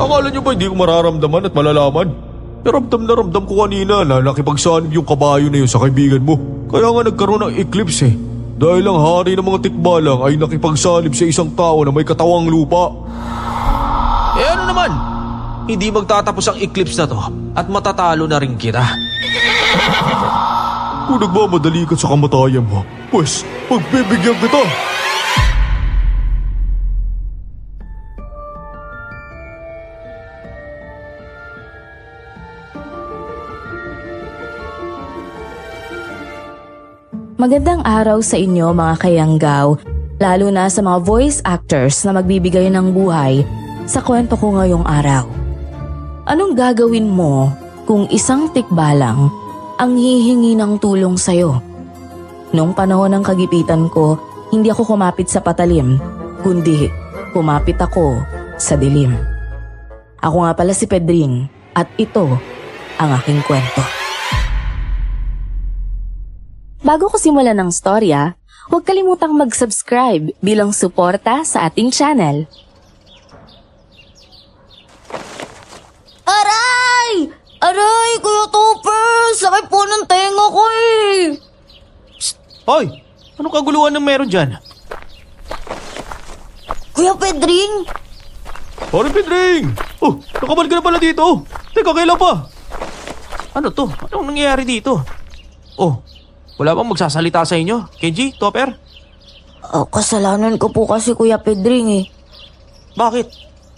Akala niyo ba hindi ko mararamdaman at malalaman? Ramdam na ramdam ko kanina na nakipagsanib yung kabayo na yun sa kaibigan mo. Kaya nga nagkaroon ng eclipse eh. Dahil ang hari ng mga tikbalang ay nakipagsanib sa isang tao na may katawang lupa. Eh ano naman? Hindi magtatapos ang eclipse na to at matatalo na rin kita. Kung nagmamadali ka sa kamatayan mo, pues pagbibigyan kita. Magandang araw sa inyo mga kayanggaw, lalo na sa mga voice actors na magbibigay ng buhay sa kwento ko ngayong araw. Anong gagawin mo kung isang tikbalang ang hihingi ng tulong sa'yo? Noong panahon ng kagipitan ko, hindi ako kumapit sa patalim, kundi kumapit ako sa dilim. Ako nga pala si Pedring at ito ang aking kwento. Bago ko simulan ng storya, huwag kalimutang mag-subscribe bilang suporta sa ating channel. Aray! Aray, Kuya Topper! Sakit po ng tenga ko eh! Hoy! Anong kaguluhan ng meron dyan? Kuya Pedring! Pare Pedring! Oh, nakabalik ka na pala dito. Teka, kailan pa? Ano to? Anong nangyayari dito? Oh, wala bang magsasalita sa inyo? Kenji, Topper? Kasalanan ko po kasi Kuya Pedring eh. Bakit?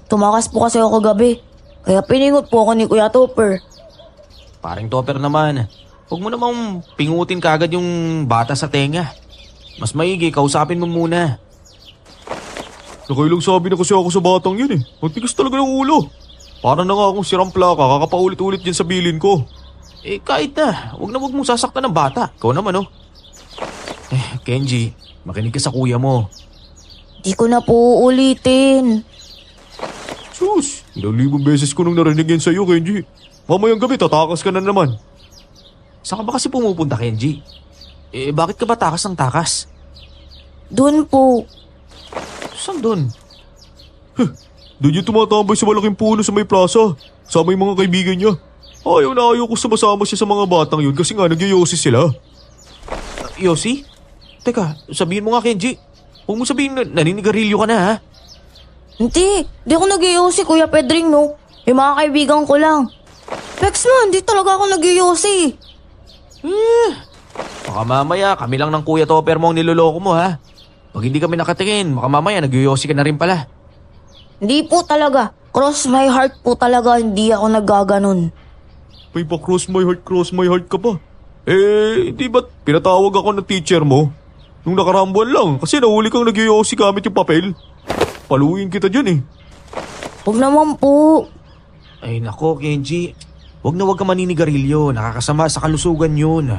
Tumakas po kasi ako kagabi. Kaya piningot po ako ni Kuya Topper. Paring Topper naman. Huwag mo namang pingutin kagad yung bata sa tenga. Mas maigi, kausapin mo muna. Nakailang sabi na kasi ako sa batang yun eh. Magtigas talaga ng ulo. Para na nga akong sirang plaka, kakapaulit-ulit dyan sa bilin ko. Eh kahit na, huwag mong sasaktan ng bata. Ikaw naman oh. Kenji, makinig ka sa kuya mo. Di ko na po uulitin. Sus, ilang libong beses ko nung narinig yan sa'yo, Kenji. Mamayang gabi, tatakas ka na naman. Saan ka ba kasi pumupunta, Kenji? Eh bakit ka ba takas ng takas? Doon po. Saan dun? Doon yung tumatambay sa malaking puno sa may plaza. Sama yung mga kaibigan niya. Ayaw na ayaw ko sumasama siya sa mga batang yun kasi nga nagyoyosi sila. Yossi? Teka, sabihin mo nga, Kenji. Huwag mo sabihin na naninigarilyo ka na, ha? Hindi ako nag-iyosi Kuya Pedring no. Yung mga kaibigan ko lang. Pex na, hindi talaga ako nag-iyosi. Baka mamaya, kami lang ng Kuya Topper mo ang niloloko mo, ha? Pag hindi kami nakatingin, baka mamaya nagyoyosi ka na rin pala. Hindi po talaga. Cross my heart po talaga, hindi ako naggaganon. May pa cross my heart ka pa. Eh, di ba't pinatawag ako ng teacher mo? Nung nakaraang buwan lang kasi nahuli kang nagyoyosi gamit yung papel. Paluin kita dyan eh. Huwag naman po. Ay nako, Kenji. Huwag ka maninigarilyo. Nakakasama sa kalusugan yun.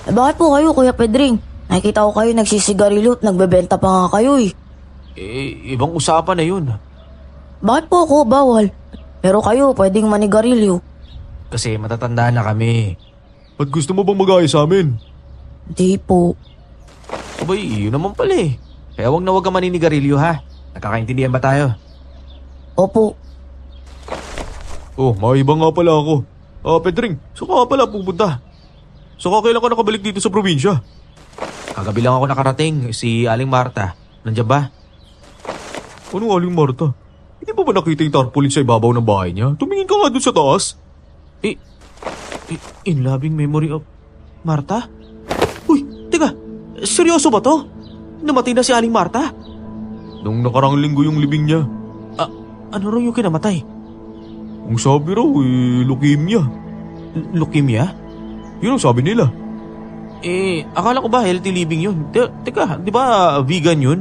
Bakit po kayo Kuya Pedring? Nakikita ko kayo nagsisigarilyo at nagbebenta pa nga kayo eh. Eh, ibang usapan na yun. Bakit po ako bawal? Pero kayo pwedeng manigarilyo. Kasi matatanda na kami. At gusto mo bang mag-ayos sa amin? Di po. Abay, yun naman pala eh. Kaya huwag ka maninigarilyo, ha? Nakakaintindihan ba tayo? Opo. Oh, maiba nga pala ako. Pedring, saan ka nga pala pupunta? Saka kailan ka nakabalik dito sa probinsya? Kagabi lang ako nakarating. Si Aling Marta. Nandiyan ba? Anong Aling Marta? Hindi mo ba nakita yung tarpaulin sa ibabaw ng bahay niya? Tumingin ka nga dun sa taas. In loving memory of Marta? Uy, teka. Seryoso ba to? Namatay na si Aling Marta? Nung nakarang linggo yung libing niya. Ano raw yung kinamatay? Ang sabi raw, leukemia. Leukemia? Yun ang sabi nila. Akala ko ba healthy living yun? Teka, di ba vegan yun?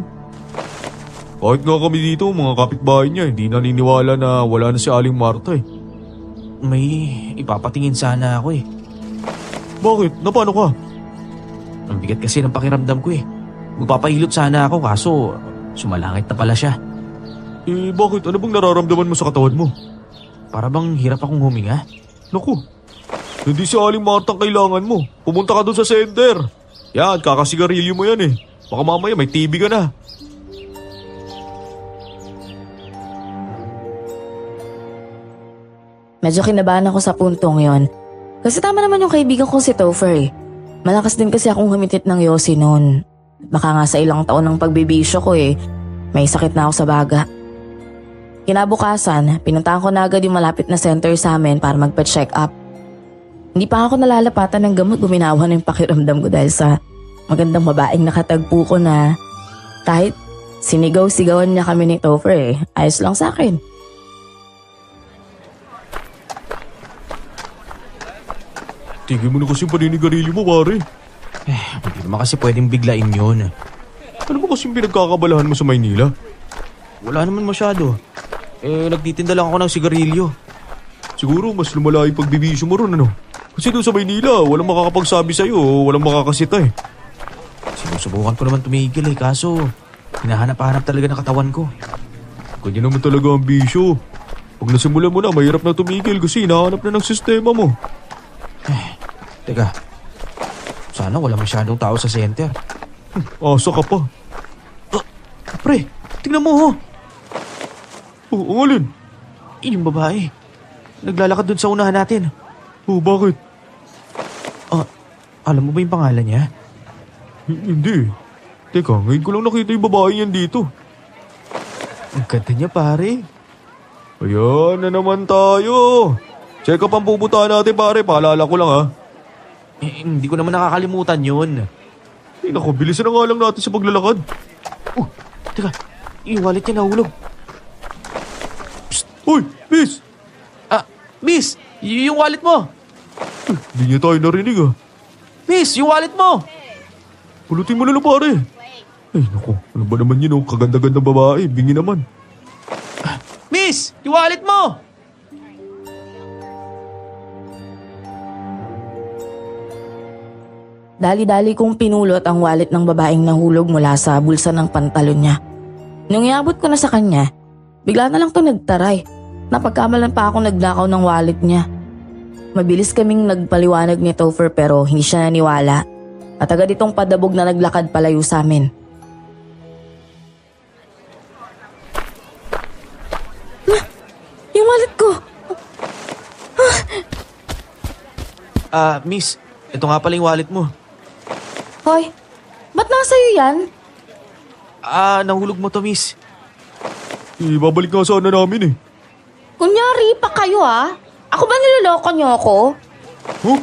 Kahit nga kami dito, mga kapitbahay niya, hindi naniniwala na wala na si Aling Marta eh. May ipapatingin sana ako eh. Bakit? Napano ka? Ang bigat kasi ng pakiramdam ko eh. Magpapahilot sana ako kaso sumalangit na pala siya. Bakit? Ano bang nararamdaman mo sa katawan mo? Para bang hirap akong huminga? Naku, hindi si Aling Marta ang kailangan mo. Pumunta ka doon sa center. Yan, kakasigarilyo mo yan eh. Baka mamaya may TB ka na. Medyo kinabahan ako sa puntong yon. Kasi tama naman yung kaibigan kong si Topher eh. Malakas din kasi akong humitit ng yosi noon. Baka nga sa ilang taon ng pagbibisyo ko eh, may sakit na ako sa baga. Kinabukasan, pinuntahan ko na agad yung malapit na center sa amin para magpa-check up. Hindi pa ako nalalapatan ng gamot, guminawa na yung pakiramdam ko dahil sa magandang babaeng nakatagpo ko na kahit sinigaw-sigawan niya kami ni Topher eh, ayos lang sa akin. Tigil mo na kasi paninigarilyo mo, pare. Hindi naman kasi pwedeng biglain yun. Ano ba kasing pinagkakabalahan mo sa Maynila? Wala naman masyado. Nagtitinda lang ako ng sigarilyo. Siguro mas lumala yung pagbibisyo mo ron, ano? Kasi doon sa Maynila, walang makakapagsabi sa'yo, walang makakasita eh. Sinusubukan ko naman tumigil kaso hinahanap-hanap talaga ng katawan ko. Ganyan naman talaga ang bisyo. Pag nasimulan mo na, mahirap na tumigil kasi hinahanap na ng sistema mo. Teka, sana wala masyadong tao sa center. Asa ka pa. Pre, tingnan mo ho. Ang alin? Yung babae. Naglalakad dun sa unahan natin. Bakit? Alam mo ba yung pangalan niya? Hindi. Teka, ngayon ko lang nakita yung babae yan dito. Ang ganda niya pare. Ayan na naman tayo. Check up ang pupuntahan natin, pare. Paalala ko lang, ha. Hindi ko naman nakakalimutan yun. Naku, bilisan na nga lang natin sa paglalakad. Teka, yung wallet niya nahulog. Uy, miss! Miss! Yung wallet mo! Hindi niya tayo narinig, ha. Miss, yung wallet mo! Pulutin mo na lang, pare. Ay, naku, ano ba naman yun, oh? Kaganda-gandang babae. Bingi naman. Miss, yung wallet mo! Dali-dali kong pinulot ang wallet ng babaeng nahulog mula sa bulsa ng pantalon niya. Nung iabot ko na sa kanya, bigla na lang to nagtaray. Napagkamalan pa ako nagnakaw ng wallet niya. Mabilis kaming nagpaliwanag ni Topher pero hindi siya naniwala. At agad itong padabog na naglakad palayo sa amin. Yung wallet ko! Miss, ito nga pala yung wallet mo. Hoy, ba't nasa'yo yan? Nahulog mo to, miss. Babalik nga sana namin, eh. Kunyari pa kayo Ako ba niloloko niyo ako? Huh?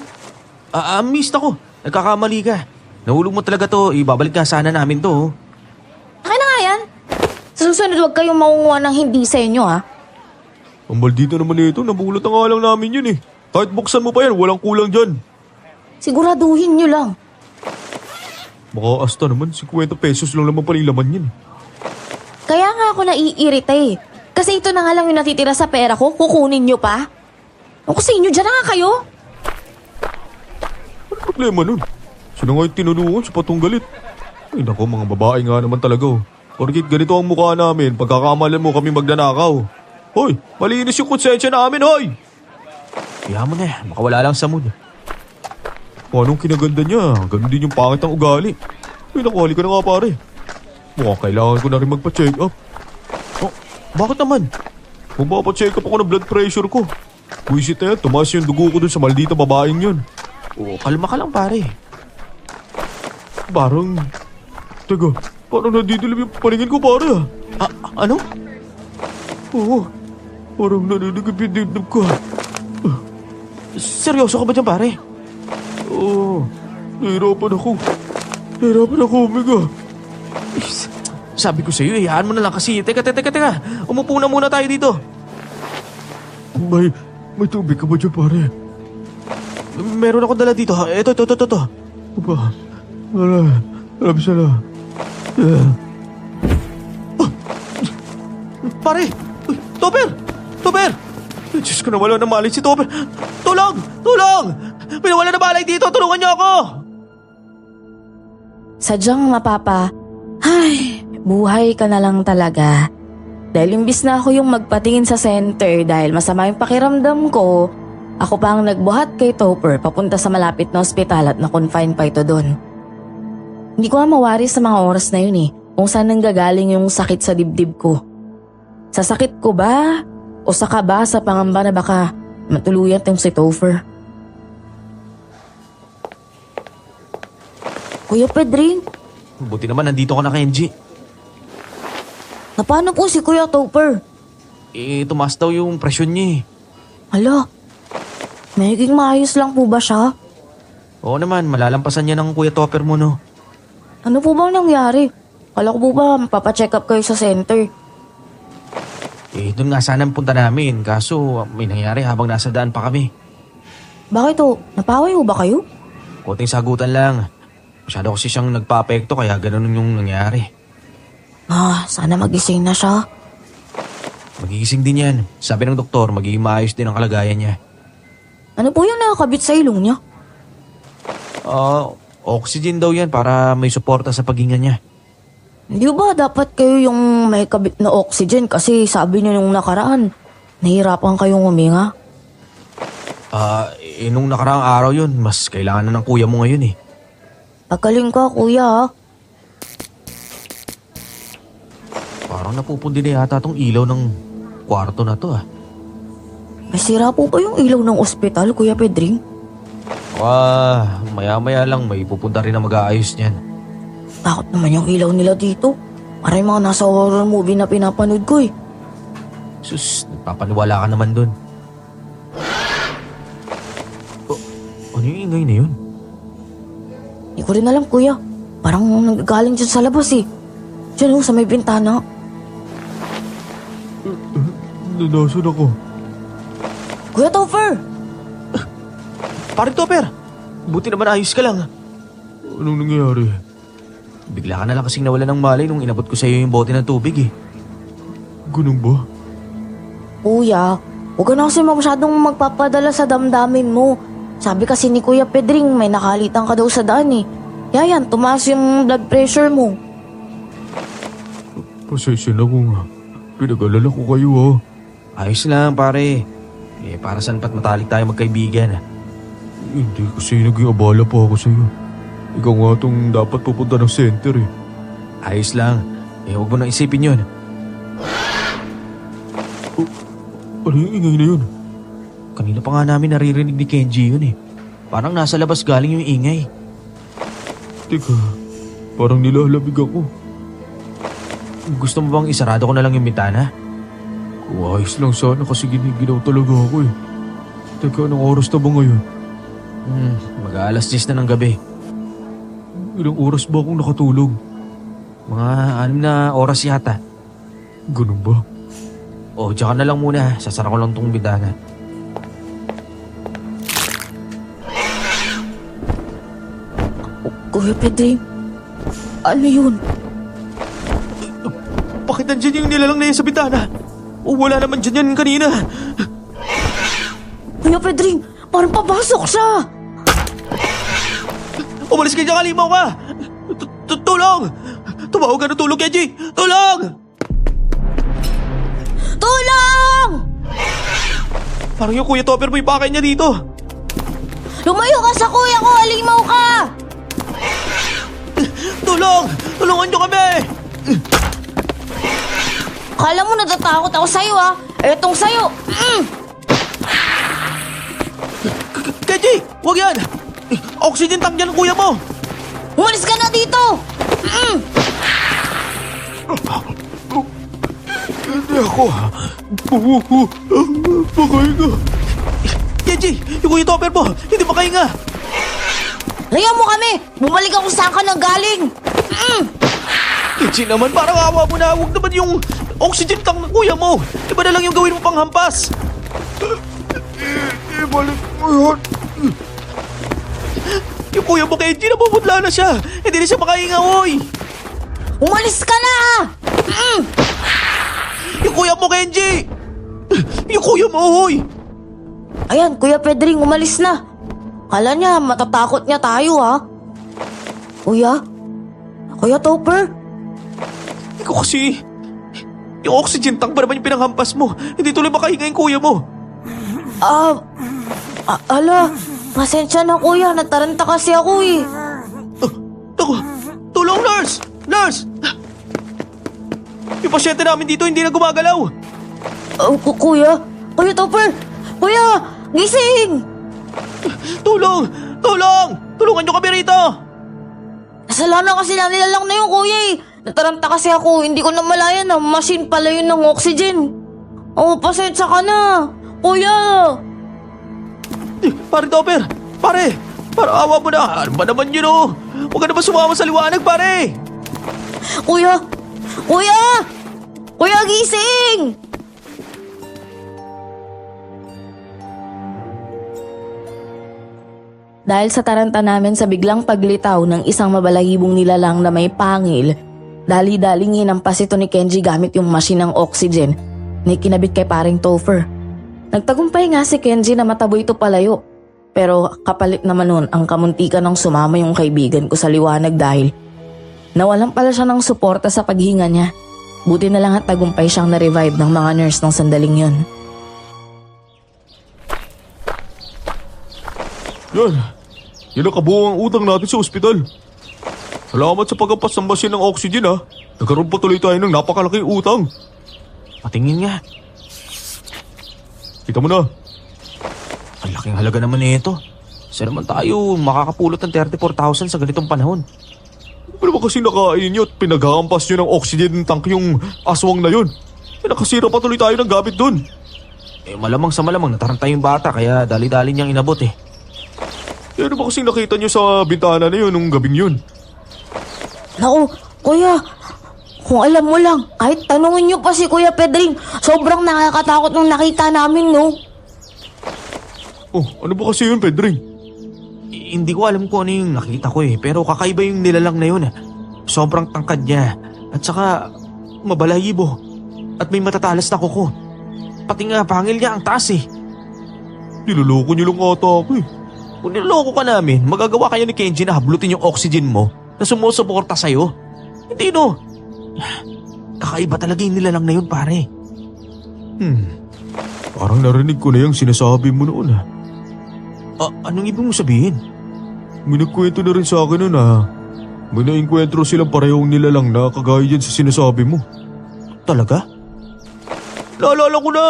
Miss ako. Nagkakamali ka. Nahulog mo talaga to. Ibabalik ka sana namin to. Akin na nga yan. Sa susunod huwag kayong maunguha ng hindi sa inyo Ang maldito naman ito, nabulot na nga lang namin yun, eh. Kahit buksan mo pa yan, walang kulang dyan. Siguraduhin nyo lang. Baka asta naman, 50 pesos lang naman pala yung laman yan. Kaya nga ako naiirita Kasi ito na nga lang yung natitira sa pera ko, kukunin nyo pa. Ako sa inyo, dyan na nga kayo. Ano problema nun? Sino nga yung tinulungan sa patong galit? Ay nako, mga babae nga naman talaga. Porkit ganito ang mukha namin, pagkakamalan mo kami magnanakaw. Hoy, malinis yung konsensya namin, hoy! Kaya mo na, baka wala lang sa mood. Anong kinaganda niya? Ganun din yung pangit ng ugali. Ay naku, halika na nga pare. Mukhang kailangan ko na rin magpa-check up. Bakit naman? Magpapa-check up ako ng blood pressure ko. Buisit na yan, tumaas yung dugo ko dun sa maldita babaeng yun. Kalma ka lang pare. Parang... Teka, parang nadidilim yung paningin ko pare Ano? Oo, parang nanidigip yung dibdib ko. Seryoso ka ba dyan pare? Oo, nahirapan ako. Nahirapan ako, Omega. Sabi ko sa'yo, hayaan mo na lang kasi. Teka. Umupo na muna tayo dito. May tubig ka ba dyan, pare? Meron ako dala dito. Ito. Aba, alam sana. Pare! Uy, Topher! Diyos ko, nawala na malay si Topher. Tulong! May nawala na balay dito. Tulungan niyo ako! Sadyang mapapa. Ay, buhay ka na lang talaga. Dahil imbis na ako yung magpatingin sa center dahil masama yung pakiramdam ko, ako pa ang nagbuhat kay Topher papunta sa malapit na ospital at na-confine pa ito doon. Hindi ko nga mawari sa mga oras na yun kung saan nanggagaling yung sakit sa dibdib ko. Sa sakit ko ba? O sa kaba sa pangamba na baka matuluyan tong si Topher. Kuya Pedring, Buti naman nandito ka na, Kenji. napano po si Kuya Topher? Tumaas daw yung presyon niya eh. Hala, magiging maayos lang po ba siya? Oo naman, malalampasan niya ng Kuya Topper mo, no? Ano po bang nangyari? Kala ko po ba mapapacheck up kayo sa center? Doon nga sana ang punta namin, kaso may nangyari habang nasa daan pa kami. Bakit ho? Napaway ho ba kayo? Konting sagutan lang. Masyado kasi siyang nagpa-apekto kaya ganun yung nangyari. Sana magising na siya. Magigising din yan. Sabi ng doktor, magiging maayos din ang kalagayan niya. Ano po yung nakakabit sa ilong niya? Oxygen daw yan para may suporta sa paghinga niya. Hindi ba dapat kayo yung may kabit na oxygen kasi sabi niyo nung nakaraan, nahihirapan kayong huminga? Nung nakaraang araw yun, mas kailangan na ng kuya mo ngayon eh. Pagaling ka, kuya, ha? Parang napupundi na yata tong ilaw ng kwarto na to ah. May sira po ba yung ilaw ng ospital, Kuya Pedring? Maya-maya lang may pupunta rin na mag-aayos niyan. Takot naman yung ilaw nila dito. Parang yung mga nasa horror movie na pinapanood ko eh. Sus, nagpapaniwala ka naman dun. Ano yung ingay na yun? Hindi ko rin alam, kuya. Parang nagagaling dyan sa labas eh. Diyan sa may bintana. Nanasan ako. Kuya Topher! Paring Topper! Buti naman ayos ka lang. Anong nangyari? Bigla ka na lang kasing nawala ng malay nung inabot ko sa iyo yung bote ng tubig eh. Ganun ba? Kuya, huwag ka na kasi masyadong magpapadala sa damdamin mo. Sabi kasi ni Kuya Pedring may nakalitan ka daw sa daan eh. Yan, tumaas yung blood pressure mo. Pasensya na kung pinag-alala ko kayo ha. Ayos lang pare. Para saan pat matalik tayo magkaibigan. Hindi kasi naging abala pa ako sa'yo. Ikaw nga itong dapat pupunta ng center eh. Ayos lang. Huwag mo nang isipin yun. Ano yung ingay na yun? Kanina pa nga namin naririnig ni Kenji yun eh. Parang nasa labas galing yung ingay. Teka, parang nilalamig ako. Gusto mo bang isarado ko na lang yung bintana? Kung ayos lang sana kasi giniginaw talaga ako eh. Teka, anong oras na ba ngayon? Mag-aalas 10 na ng gabi. Ilang oras ba akong nakatulog? Mga 6 na oras yata. Ganun ba? Diyan ka na lang muna. Sasara ko lang tong bintana. Kuya Pedring, ano yun? Bakit nandyan yung nilalang na yun sa bintana? Wala naman dyan yan kanina. Kuya Pedring, parang papasok siya! Umalis ka dyan, kalimaw ka! Tulong! Tumawag ka ng tulong, Kenji! Tulong! Tulong! Parang yung Kuya Topper mo yung bakay niya dito. Lumayo ka sa kuya ko, halimaw ka! Tulong! Tulungan niyo kami! Kala mo natatakot ako sa'yo ha? Etong sa'yo! Kenji! Huwag yan! Oxygen tank yan ng kuya mo! Umalis ka na dito! Hindi ako. Pakahinga. Kenji! Yung Kuya Topper mo! Hindi makahinga! Layan mo kami! Bumalik ako saan ka nang galing! Kenji naman, parang awa mo na. Huwag naman yung oxygen tank ng kuya mo. Iba na lang yung gawin mo pang hampas. Ibalik mo yun. Yung kuya mo, Kenji, napupudla na siya. Hindi na siya makahinga, oy. Umalis ka na! Yung kuya mo, Kenji! Yung kuya mo, oy. Ayan, Kuya Pedring, umalis na. Kala niya, matatakot niya tayo ha? Kuya? Kuya Topper? Ikaw kasi, yung oxygen tank ba naman yung pinanghampas mo? Hindi tuloy makahinga yung kuya mo. Ala, pasensya na kuya, nataranta kasi ako eh. Ako, tulong, nurse! Nurse! Yung pasyente namin dito hindi na gumagalaw. Kuya? Kuya Topper? Kuya! Gising! Tulong! Tulong! Tulungan nyo kami rito! Kasalanan kasi lang nila lang na yun, kuya eh. Nataranta kasi ako, hindi ko namalayan na machine pala yun ng oxygen. Oh, pasensya ka na. Kuya! Pare Topper! Pare! Awa mo na! Ano ba naman yun oh? Huwag ka na ba sumama sa liwanag, pare? Kuya! Kuya! Kuya, gising! Dahil sa taranta namin sa biglang paglitaw ng isang mabalahibong nilalang na may pangil, dali-daling hinampas ito ni Kenji gamit yung machine ng oxygen na ikinabit kay paring Topher. Nagtagumpay nga si Kenji na mataboy ito palayo. Pero kapalit naman nun ang kamuntikan ng sumama yung kaibigan ko sa liwanag dahil nawalan pala siya ng suporta sa paghinga niya. Buti na lang at tagumpay siyang na-revive ng mga nurse ng sandaling yun. Yan ang kabuuang utang natin sa ospital. Salamat sa pagkampas ng machine ng oxygen ha. Nagkaroon pa tuloy tayo ng napakalaking utang. Patingin nga. Kita mo na. Ang laking halaga naman nito. Saan naman tayo makakapulot ng 34,000 sa ganitong panahon? Ano ba kasi nakain nyo at pinaghahampas nyo ng oxygen tank yung aswang na yun? Nakasira pa tuloy tayo ng gamit dun. Malamang sa malamang nataranta yung bata kaya dali-dali niyang inabot eh. Ano ba kasi nakita nyo sa bintana na yun nung gabing yun? Naku, kuya. Kung alam mo lang, kahit tanungin niyo pa si Kuya Pedring, sobrang nakakatakot nung nakita namin, no? Oh, ano ba kasi yun, Pedring? Hindi ko alam kung ano yung nakita ko eh. Pero kakaiba yung nilalang na yun. Sobrang tangkad niya. At saka mabalahibo. At may matatalas na kuko. Pati nga pangil niya ang taas eh. Niloloko nyo lang ata ako eh. Kung niloloko ka namin, magagawa kayo ni Kenji na hablutin yung oxygen mo na sumusuporta sa'yo. Hindi no. Kakaiba talaga yung nilalang na yun pare. Parang narinig ko na yung sinasabi mo noon ha. Anong ibig mo sabihin? May nagkwento na rin sa akin noon ha. May nainkwentro silang parehong nilalang na kagaya dyan sa sinasabi mo. Talaga? Naalala ko na!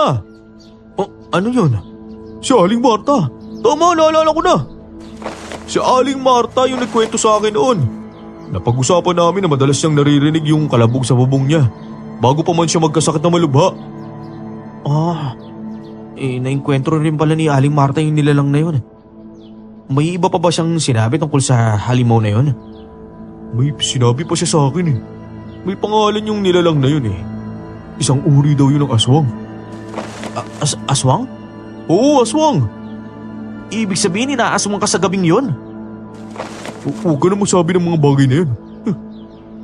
Ano yun? Si Aling Marta! Tama, naalala ko na! Si Aling Marta yung nagkwento sa akin noon. Napag-usapan namin na madalas siyang naririnig yung kalabog sa bubong niya bago pa man siya magkasakit na malubha. Nainkwentro rin pala ni Aling Marta yung nilalang na yun. May iba pa ba siyang sinabi tungkol sa halimaw na yun? May sinabi pa siya sa akin eh. May pangalan yung nilalang na yun eh. Isang uri daw yun ng aswang. Aswang? Oo, aswang! Ibig sabihin inaaswang ka sa gabing yun? Huwag ka na masabi ng mga bagay na yun.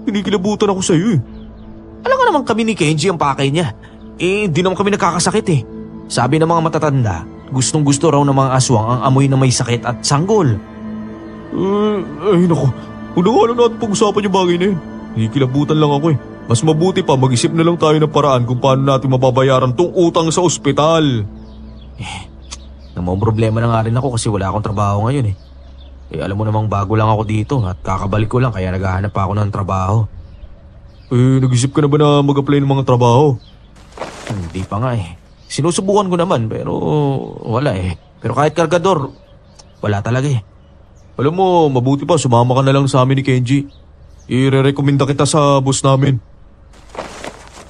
Kinikilabutan ako sa iyo eh. Alam nga naman kami ni Kenji ang pakay niya. Di naman kami nakakasakit eh. Sabi ng mga matatanda, gustong gusto raw ng mga aswang ang amoy na may sakit at sanggol. Ay nako, huwag na nga lang natin pag-usapan yung bagay na yun. Kinikilabutan lang ako eh. Mas mabuti pa mag-isip na lang tayo ng paraan kung paano natin mababayaran tong utang sa ospital. Namang problema na nga rin ako kasi wala akong trabaho ngayon eh. Alam mo namang bago lang ako dito at kakabalik ko lang kaya naghahanap pa ako ng trabaho. Nag-isip ka na ba na mag-apply ng mga trabaho? Hindi pa nga eh. Sinusubukan ko naman pero wala eh. Pero kahit kargador, wala talaga eh. Alam mo, mabuti pa sumama ka na lang sa amin ni Kenji. I-rekomenda kita sa boss namin.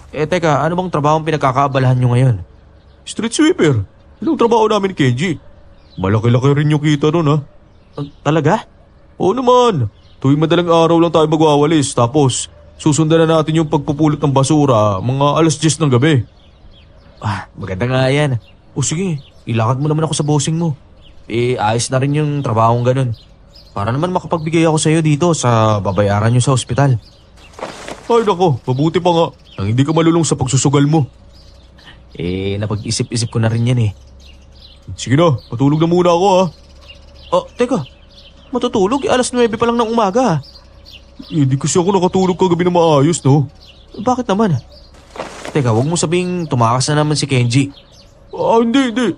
Teka, ano bang trabaho ang pinagkakaabalahan nyo ngayon? Street sweeper. Yun ang trabaho namin ni Kenji. Malaki-laki rin yung kita nun ha. Talaga? Oo naman. Tuwing madaling araw lang tayo magwawalis tapos susundan na natin yung pagpupulot ng basura mga alas 10 ng gabi. Maganda nga yan. O sige, ilakad mo naman ako sa bossing mo. Ayos na rin yung trabahong ganun. Para naman makapagbigay ako sa'yo dito sa babayaran nyo sa ospital. Ay nako, mabuti pa nga nang hindi ka malulong sa pagsusugal mo. Napag-isip-isip ko na rin yan eh. Sige na, patulog na muna ako ha. Teka. Matutulog? Alas 9 pa lang ng umaga. Hindi kasi ako nakatulog kagabi na maayos no. Bakit naman? Teka, huwag mo sabing tumakas na naman si Kenji. Hindi.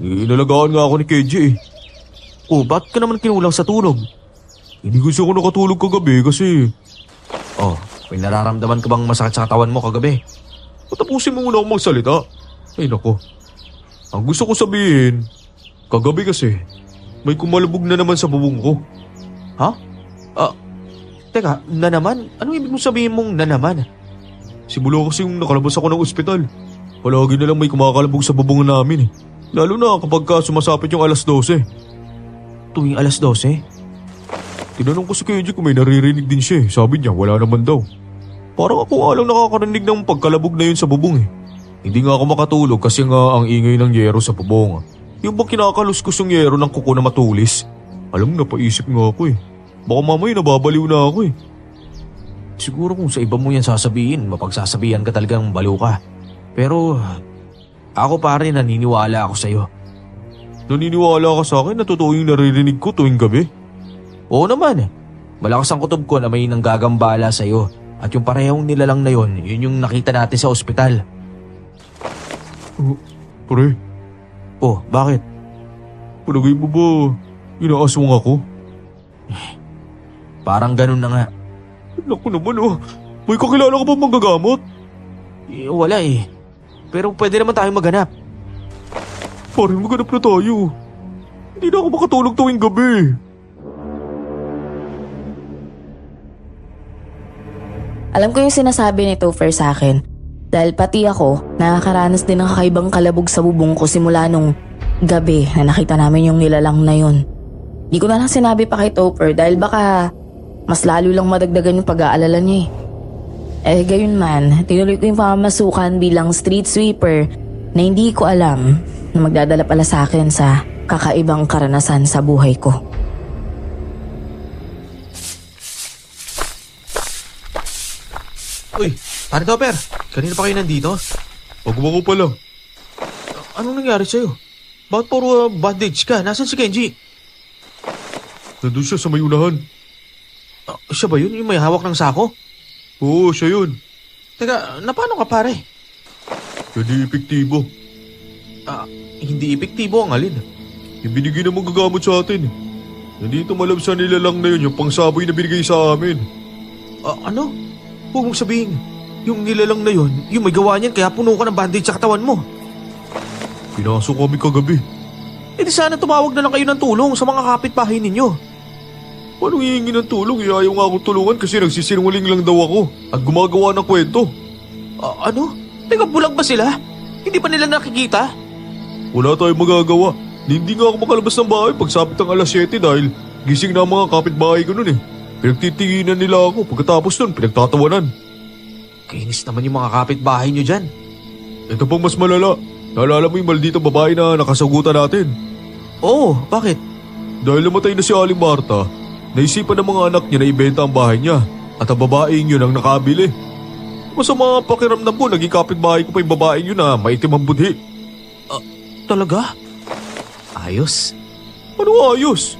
Inalagaan nga ako ni Kenji eh. Bakit ka naman kinulang sa tulog? Hindi kasi ako nakatulog kagabi kasi... May nararamdaman ka bang masakit sa katawan mo kagabi? Patapusin mo muna ako magsalita. Ay nako. Ang gusto ko sabihin, Kagabi kasi, may kumalabog na naman sa bubong ko. Ha? Teka, na naman? Anong ibig mong sabihin mong na naman? Simula kasi yung nakalabas ako ng ospital. Palagi na lang may kumakalabog sa bubong namin eh. Lalo na kapag sumasapit yung alas 12. Tuwing alas 12? Tinanong ko si Kenji kung may naririnig din siya eh. Sabi niya wala naman daw. Parang ako nga lang nakakarinig ng pagkalabog na yun sa bubong eh. Hindi nga ako makatulog kasi nga ang ingay ng yero sa bubong. Yung bang kinakaluskos yung yero ng kuko na matulis? Alam mo, napaisip nga ako eh. Baka mamaya nababaliw na ako eh. Siguro kung sa iba mo yan sasabihin, mapagsasabihan ka talagang baliw ka. Pero ako pare, naniniwala ako sa'yo. Naniniwala ka sa akin na totoo yung naririnig ko tuwing gabi? Oo naman. Malakas ang kutob ko na may nanggagambala sa'yo. At yung parehong nilalang na yun yung nakita natin sa ospital. Pre, Oh, bakit? palagay mo ba inaaswang ako? Parang ganun na nga. Naku naman oh, may kakilala ka ba manggagamot? Wala eh. Pero pwede naman tayong maghanap. Parang maghanap na tayo. Hindi na ako makatulog tuwing gabi. Alam ko yung sinasabi ni Topher sa akin. Dahil pati ako, nakakaranas din ng kakaibang kalabog sa bubong ko simula nung gabi na nakita namin yung nilalang na yun. Di ko na lang sinabi pa kay Topher dahil baka mas lalo lang madagdagan yung pag-aalala niya eh. Gayon man, tinuloy ko yung pamamasukan bilang street sweeper na hindi ko alam na magdadala pala sa akin sa kakaibang karanasan sa buhay ko. Uy, pare Topper, kanina pa kayo nandito? Pagwa ko pala. Anong nangyari sa'yo? Bakit puro bandage ka? Nasaan si Kenji? Nandun siya sa may unahan. Siya ba yun? Yung may hawak ng sako? Oo, siya yun. Teka, napano ka pare? Hindi epektibo. Hindi epektibo ang alin. Yung binigay na manggagamot sa atin. Nandito malabsa nila lang na yun yung pangsaboy na binigay sa amin. Ano? Huwag mong sabihin, yung nilalang na yun, yung may gawa niyan kaya puno ka ng bandage sa katawan mo. Pinasok kami kagabi. Di sana tumawag na lang kayo ng tulong sa mga kapitbahay ninyo. Paano hihingi ng tulong? Ayaw nga akong tulungan kasi nagsisinungaling lang daw ako at gumagawa ng kwento. Ano? Teka, bulag ba sila? Hindi pa nila nakikita? Wala tayong magagawa. Hindi nga ako makalabas ng bahay pagsapit ng alas 7 dahil gising na ang mga kapitbahay ko nun eh. Pinagtitinginan nila ako pagkatapos nun pinagtatawanan. Kainis naman yung mga kapitbahay nyo dyan. Ito pang mas malala. Naalala mo yung malditong babae na nakasagutan natin? Oo, bakit? Dahil namatay na si Aling Marta, naisipan ng mga anak niya na ibenta ang bahay niya at ang babaeng yun ang nakabili. Masama pakiramdam ko, naging kapitbahay ko pa yung babaeng yun na maitim ang budhi. Talaga? Ayos. Ano ayos?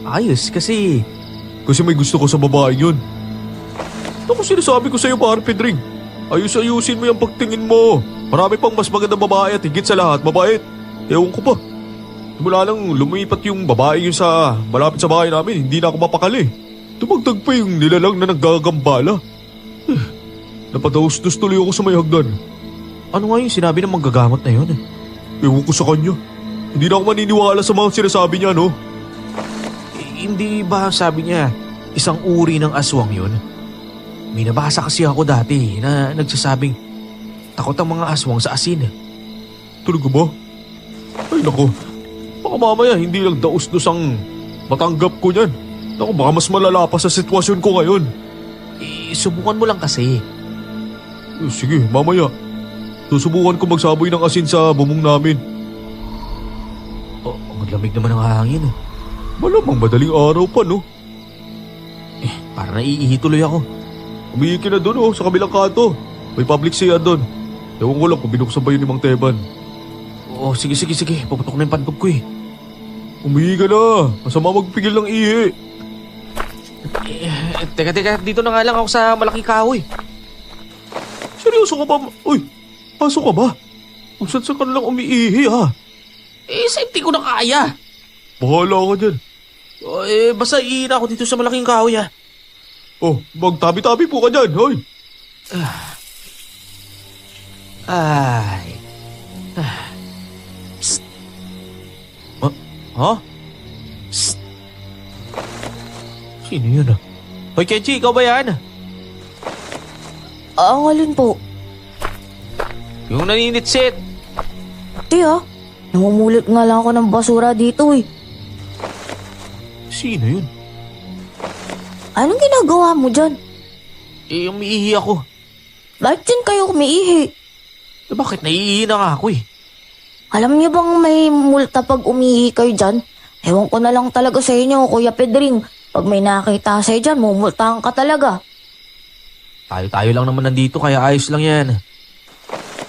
Ayos kasi... Kasi may gusto ko sa babaeng yun. Ako sinasabi ko sa'yo, Pare Pedring. Ayus-ayusin mo yung pagtingin mo. Marami pang mas magandang babae at higit sa lahat, mabait. Ewan ko ba. Mula lang lumipat yung babae yun sa malapit sa bahay namin, hindi na ako mapakali. Tumagdag pa yung nilalang na naggagambala. Napadaos-dos tuloy ako sa may hagdan. Ano nga yung sinabi ng manggagamot na yun? Ewan ko sa kanya. Hindi na ako maniniwala sa mga sinasabi niya, no? Hindi ba sabi niya isang uri ng aswang yun? May nabasa kasi ako dati na nagsasabing takot ang mga aswang sa asin. Talaga ba? Ay nako, baka mamaya hindi lang daos-dos ang matanggap ko niyan. Naku, baka mas malala pa sa sitwasyon ko ngayon. Subukan mo lang kasi. Sige, mamaya. Susubukan ko magsaboy ng asin sa bumong namin. Maglamig naman ang hangin. Malamang madaling araw pa, no? Para naiihi tuloy ako. Umihi ka na doon, sa kabilang kanto. May public siya doon. Ewan ko lang kung binuksan ba yun ni Mang Teban. Sige. Puputok na yung pantog ko eh. Umihi ka na. Masama magpigil ng ihi. Teka, dito na nga lang ako sa malaking kahoy. Seryoso ka ba? Uy, pasok ka ba? Kung saan ka na lang umiihi, ha? Safety ko na kaya. Bahala ka dyan. Basta iihin ako dito sa malaking kahoy ha. Magtabi-tabi po ka dyan, hoy. Ay. Ha? Psst. Sino yun ah? Hoy Kenji, ikaw ba yan? Ang alin po? Yung naninitsit. Di namumulot nga lang ako ng basura dito eh. Sino yun? Anong ginagawa mo dyan? Eh, umiihi ako. Bakit dyan kayo kumiihi? Eh, bakit naiihi na nga ako eh? Alam niyo bang may multa pag umihi kayo dyan? Ewan ko na lang talaga sa inyo, Kuya Pedring. Pag may nakita sa'yo dyan, mumultahan ka talaga. Tayo-tayo lang naman nandito kaya ayos lang yan.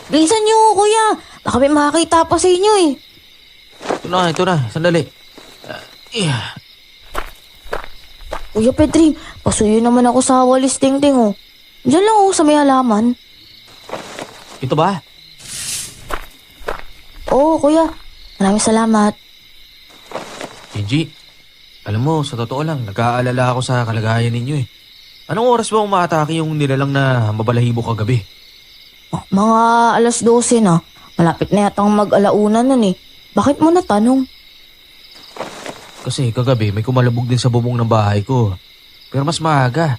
Bilisan niyo, Kuya. Baka may makakita pa sa inyo eh. Ito na. Sandali. Kuya Pedring, pasuyo naman ako sa walis tingting oh. Diyan lang sa may halaman. Ito ba? Oo, Kuya. Maraming salamat. Kenji, alam mo, sa totoo lang, nag-aalala ako sa kalagayan ninyo eh. Anong oras ba umaatake yung nilalang na mabalahibo kagabi? Mga 12:00 na. Malapit na yatang mag-alauna nun eh. Bakit mo natanong? Kasi kagabi may kumalabog din sa bubong ng bahay ko. Pero mas maaga.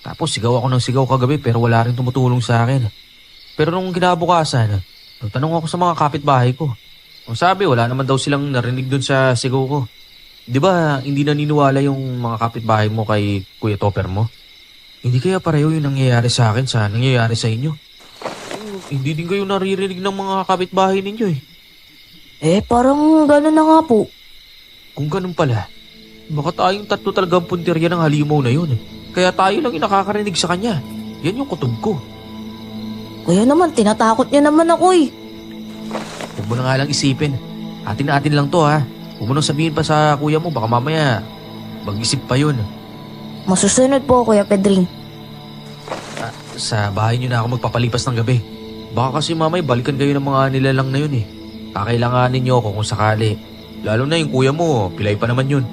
Tapos sigaw ako ng sigaw kagabi pero wala rin tumutulong sa akin. Pero nung kinabukasan, nagtanong ako sa mga kapitbahay ko. Ang sabi, wala naman daw silang narinig dun sa sigaw ko. Di ba hindi naniniwala yung mga kapitbahay mo kay Kuya Topper mo? Hindi kaya pareho yung nangyayari sa akin sa nangyayari sa inyo? Hindi din kayo naririnig ng mga kapitbahay ninyo eh. Parang gano'n na nga po. Kung ganun pala, baka tayong tatlo talagang puntirya ng halimaw na yun. Kaya tayo lang yung nakakarinig sa kanya. Yan yung kutob ko. Kuya naman, tinatakot niya naman ako eh. Huwag mo na nga lang isipin. Atin-atin lang to ha. Huwag mo nang sabihin pa sa kuya mo, baka mamaya mag-isip pa yun. Masusunod po, Kuya Pedring. Sa bahay niyo na ako magpapalipas ng gabi. Baka kasi mamay balikan kayo ng mga nilalang na yun eh. Kakailanganin niyo ako kung sakali. Lalo na yung kuya mo, pilay pa naman yun.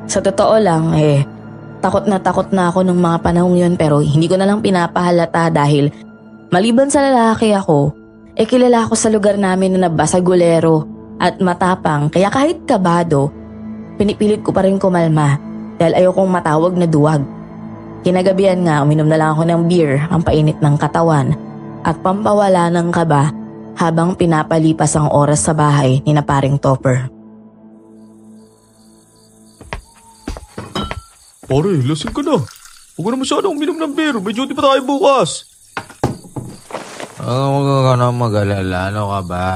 Sa totoo lang, takot na ako nung mga panahong yun pero hindi ko na lang pinapahalata dahil maliban sa lalaki ako, kilala ako sa lugar namin na nabasagulero at matapang kaya kahit kabado, pinipilit ko pa rin kumalma dahil ayokong matawag na duwag. Kinagabihan nga, uminom na lang ako ng beer, ang painit ng katawan at pampawala ng kaba habang pinapalipas ang oras sa bahay ni na paring Topper. Pare, lasing ka na. Huwag ka na masyadong uminom ng beer. May duty pa tayo bukas. Huwag ka na mag-alala, ano ka ba?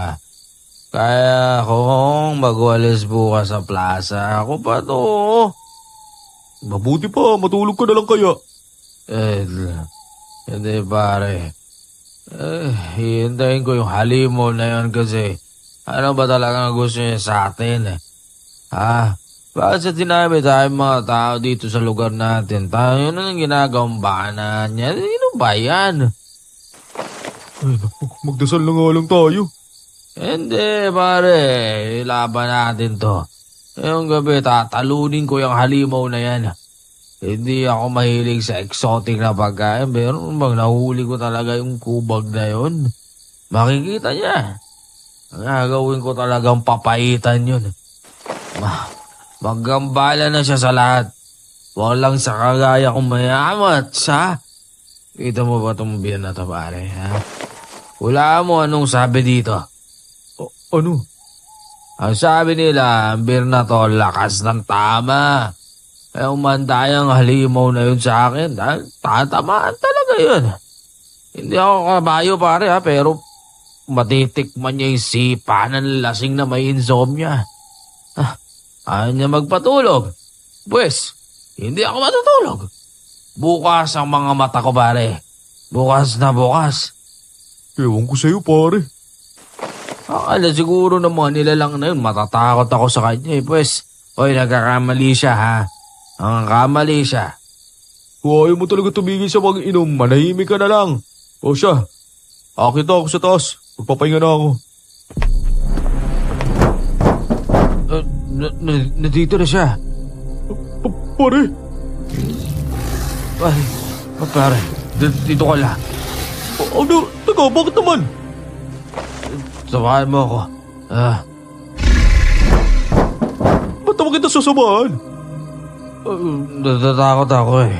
Kaya kung magwalis bukas sa plaza, ako pa to. Mabuti pa, matulog ka na lang kaya. Hindi pare. Hihintayin ko yung halimaw na yun kasi ano ba talaga gusto niya sa atin? Bakit sa dinami tayo mga tao dito sa lugar natin? Tayo na ng ginagambana niya. Sino ba yan? Ay naku, magdasal na nga lang tayo. Hindi pare, ilaban natin to. Ngayong gabi tatalunin ko yung halimaw na yan. Hindi ako mahilig sa exotic na pagkain. Pero bang nahuli ko talaga yung kubag na yun. Makikita niya. Gagawin ko talagang papaitan yun. Maggambala na siya sa lahat. Walang sa kagaya kong mayamat, sa? Kita mo ba itong beer na to, pare, ha? Wala mo anong sabi dito. Ano? Ang sabi nila, ang beer na to, lakas ng tama. Kaya umantayang halimaw na yun sa akin. Tatamaan talaga yun. Hindi ako kabayo, pare, ha? Pero matitikman niya yung sipa ng lasing na may insomnia. Ayaw niya magpatulog. Pues, hindi ako matutulog. Bukas ang mga mata ko, pare. Bukas na bukas. Ewan ko sa'yo, pare. Akala siguro ng mga nilalang na yun, matatakot ako sa kanya eh. Pues, nagkakamali siya ha. Ang kamali siya. Kung ayaw mo talaga tumigil sa pag-inom, manahimik ka na lang. O siya, akit ako sa taas. Magpapahinga na ako. Nandito na siya. Pare? Ay, pare, dito ka lang. Ano? Taga, bakit naman? Samahan mo ako. Ba't naman kita sasamahan? Natatakot ako eh.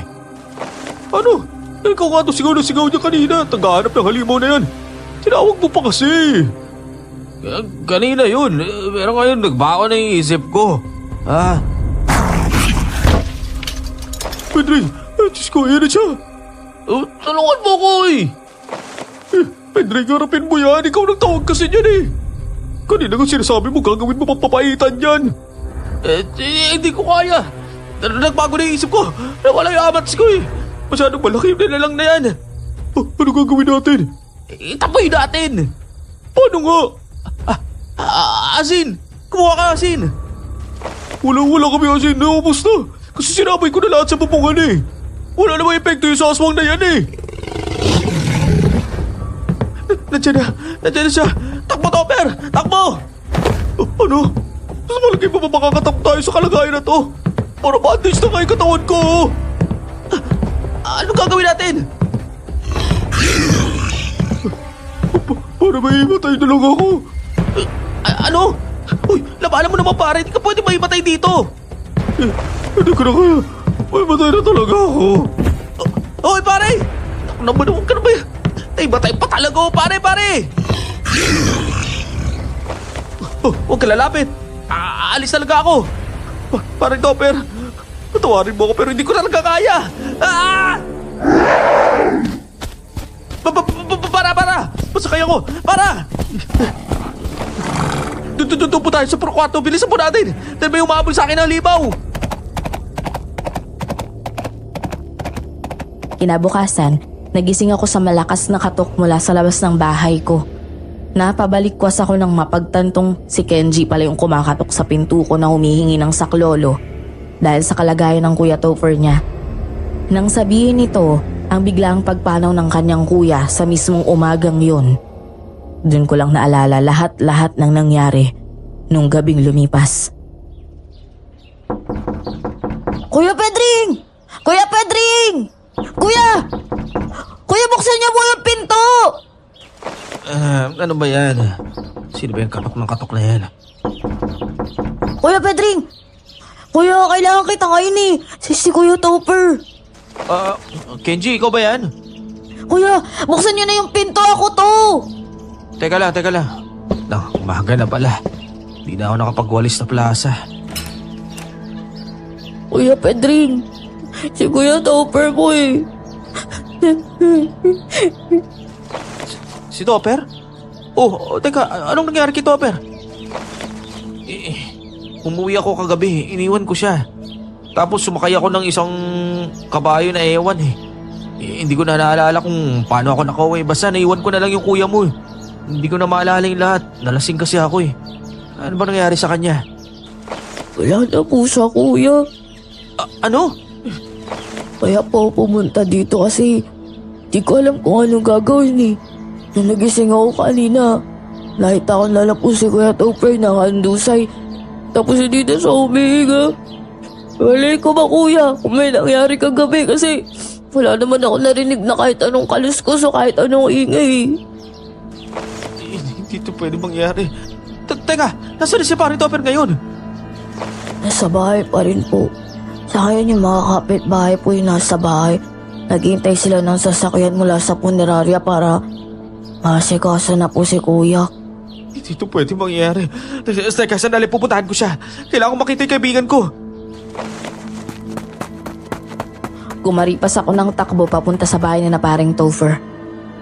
Ano? Ikaw nga to sigaw na sigaw niya kanina. Tagahanap ng halimaw na yan. Tinawag mo pa kasi. Kanina yun. Pero ngayon nagbago na yung isip ko. Pedring, Diyos ko, yan na siya. Tulungan mo ko eh. Pedring, harapin mo yan. Ikaw nagtawag kasi niyan eh. Kanina kung sinasabi mo, gagawin mo papapaitan yan. Hindi ko kaya. Nagbago na yung isip ko. Nawala yung amats ko eh. Masyadong malaki yung nilalang na yan. Ano gagawin natin? Itapoy natin. Paano nga? Asin. Kumuha ka asin. Wala kami kasi naubos na. Kasi sinabay ko na lahat sa pupungan eh. Wala namang epekto yung sa aswang na yan eh. Nandiyan na siya. Takbo, Topper! Takbo! Ano? Mas malaki pa ba makakatakbo tayo sa kalagayan na to? Para bandage na nga yung katawan ko. Ano gagawin natin? Para maimatay na lang ako. Ano? Uy, labanan mo naman pare. Hindi ka pwede maimatay dito. Hindi ko na kaya. Maimatay na talaga ako. Hoy, pare! Naman ka na ba yan? Matay pa talaga ako, pare! Huwag ka lalapit. Aalis talaga ako. Parang Topper, patawarin mo ako pero hindi ko talaga kaya. Para! Masakay ako! Para! Doon po tayo sa kwarto. Bilisan po natin. Dahil may umabol sa akin ng libaw. Kinabukasan, nagising ako sa malakas na katok mula sa labas ng bahay ko. Napabalikwas ako nang mapagtantong si Kenji pala yung kumakatok sa pinto ko na humihingi ng saklolo dahil sa kalagayan ng Kuya Topher niya. Nang sabihin nito, ang biglaang pagpanaw ng kanyang kuya sa mismong umagang yun. Doon ko lang naalala lahat-lahat ng nangyari nung gabing lumipas. Kuya Pedring! Kuya Pedring! Kuya! Kuya, buksan niyo po yung pinto! Ano ba yan? Sino ba yung katok ng katok na yan? Kuya Pedring! Kuya, kailangan kita ngayon eh. Si Kuya Topher. Kenji, ikaw ba yan? Kuya, buksan niyo na yung pinto. Ako to! Teka lang. Umaga na pala. Hindi na ako nakapagwalis na plaza. Kuya Pedring, si Kuya Topher po eh. Si Topper? Teka, anong nangyari kay Topper? Umuwi ako kagabi, iniwan ko siya. Tapos sumakay ako ng isang kabayo na ewan eh. Hindi ko na naalala kung paano ako nakauwi. Basta naiwan ko na lang yung kuya mo eh. Hindi ko na maalala yung lahat. Nalasing kasi ako eh. Ano ba nangyari sa kanya? Wala na po siya, kuya. Ano? Kaya po pumunta dito kasi di ko alam kung anong gagawin eh. Nung nagising ako kanina, nakita ko na lang po si Kuya Topher na handusay. Tapos hindi na siya humihinga. Walay ko ba, kuya, kung may nangyari kagabi kasi wala naman ako narinig na kahit anong kaluskos o kahit anong ingay. Hindi ito pwede mangyari. Teka, nasaan si Pare Topper ngayon? Nasa bahay pa rin po. Sa ngayon yung mga kapitbahay po yung nasa bahay. Naghihintay sila ng sasakyan mula sa punerarya para masikaso na po si kuya. Hindi ito pwede mangyari. Teka, sandali, pupuntahan ko siya. Kailangan ko makita yung kaibigan ko. Kumaripas ako ng takbo papunta sa bahay na Paring Topher.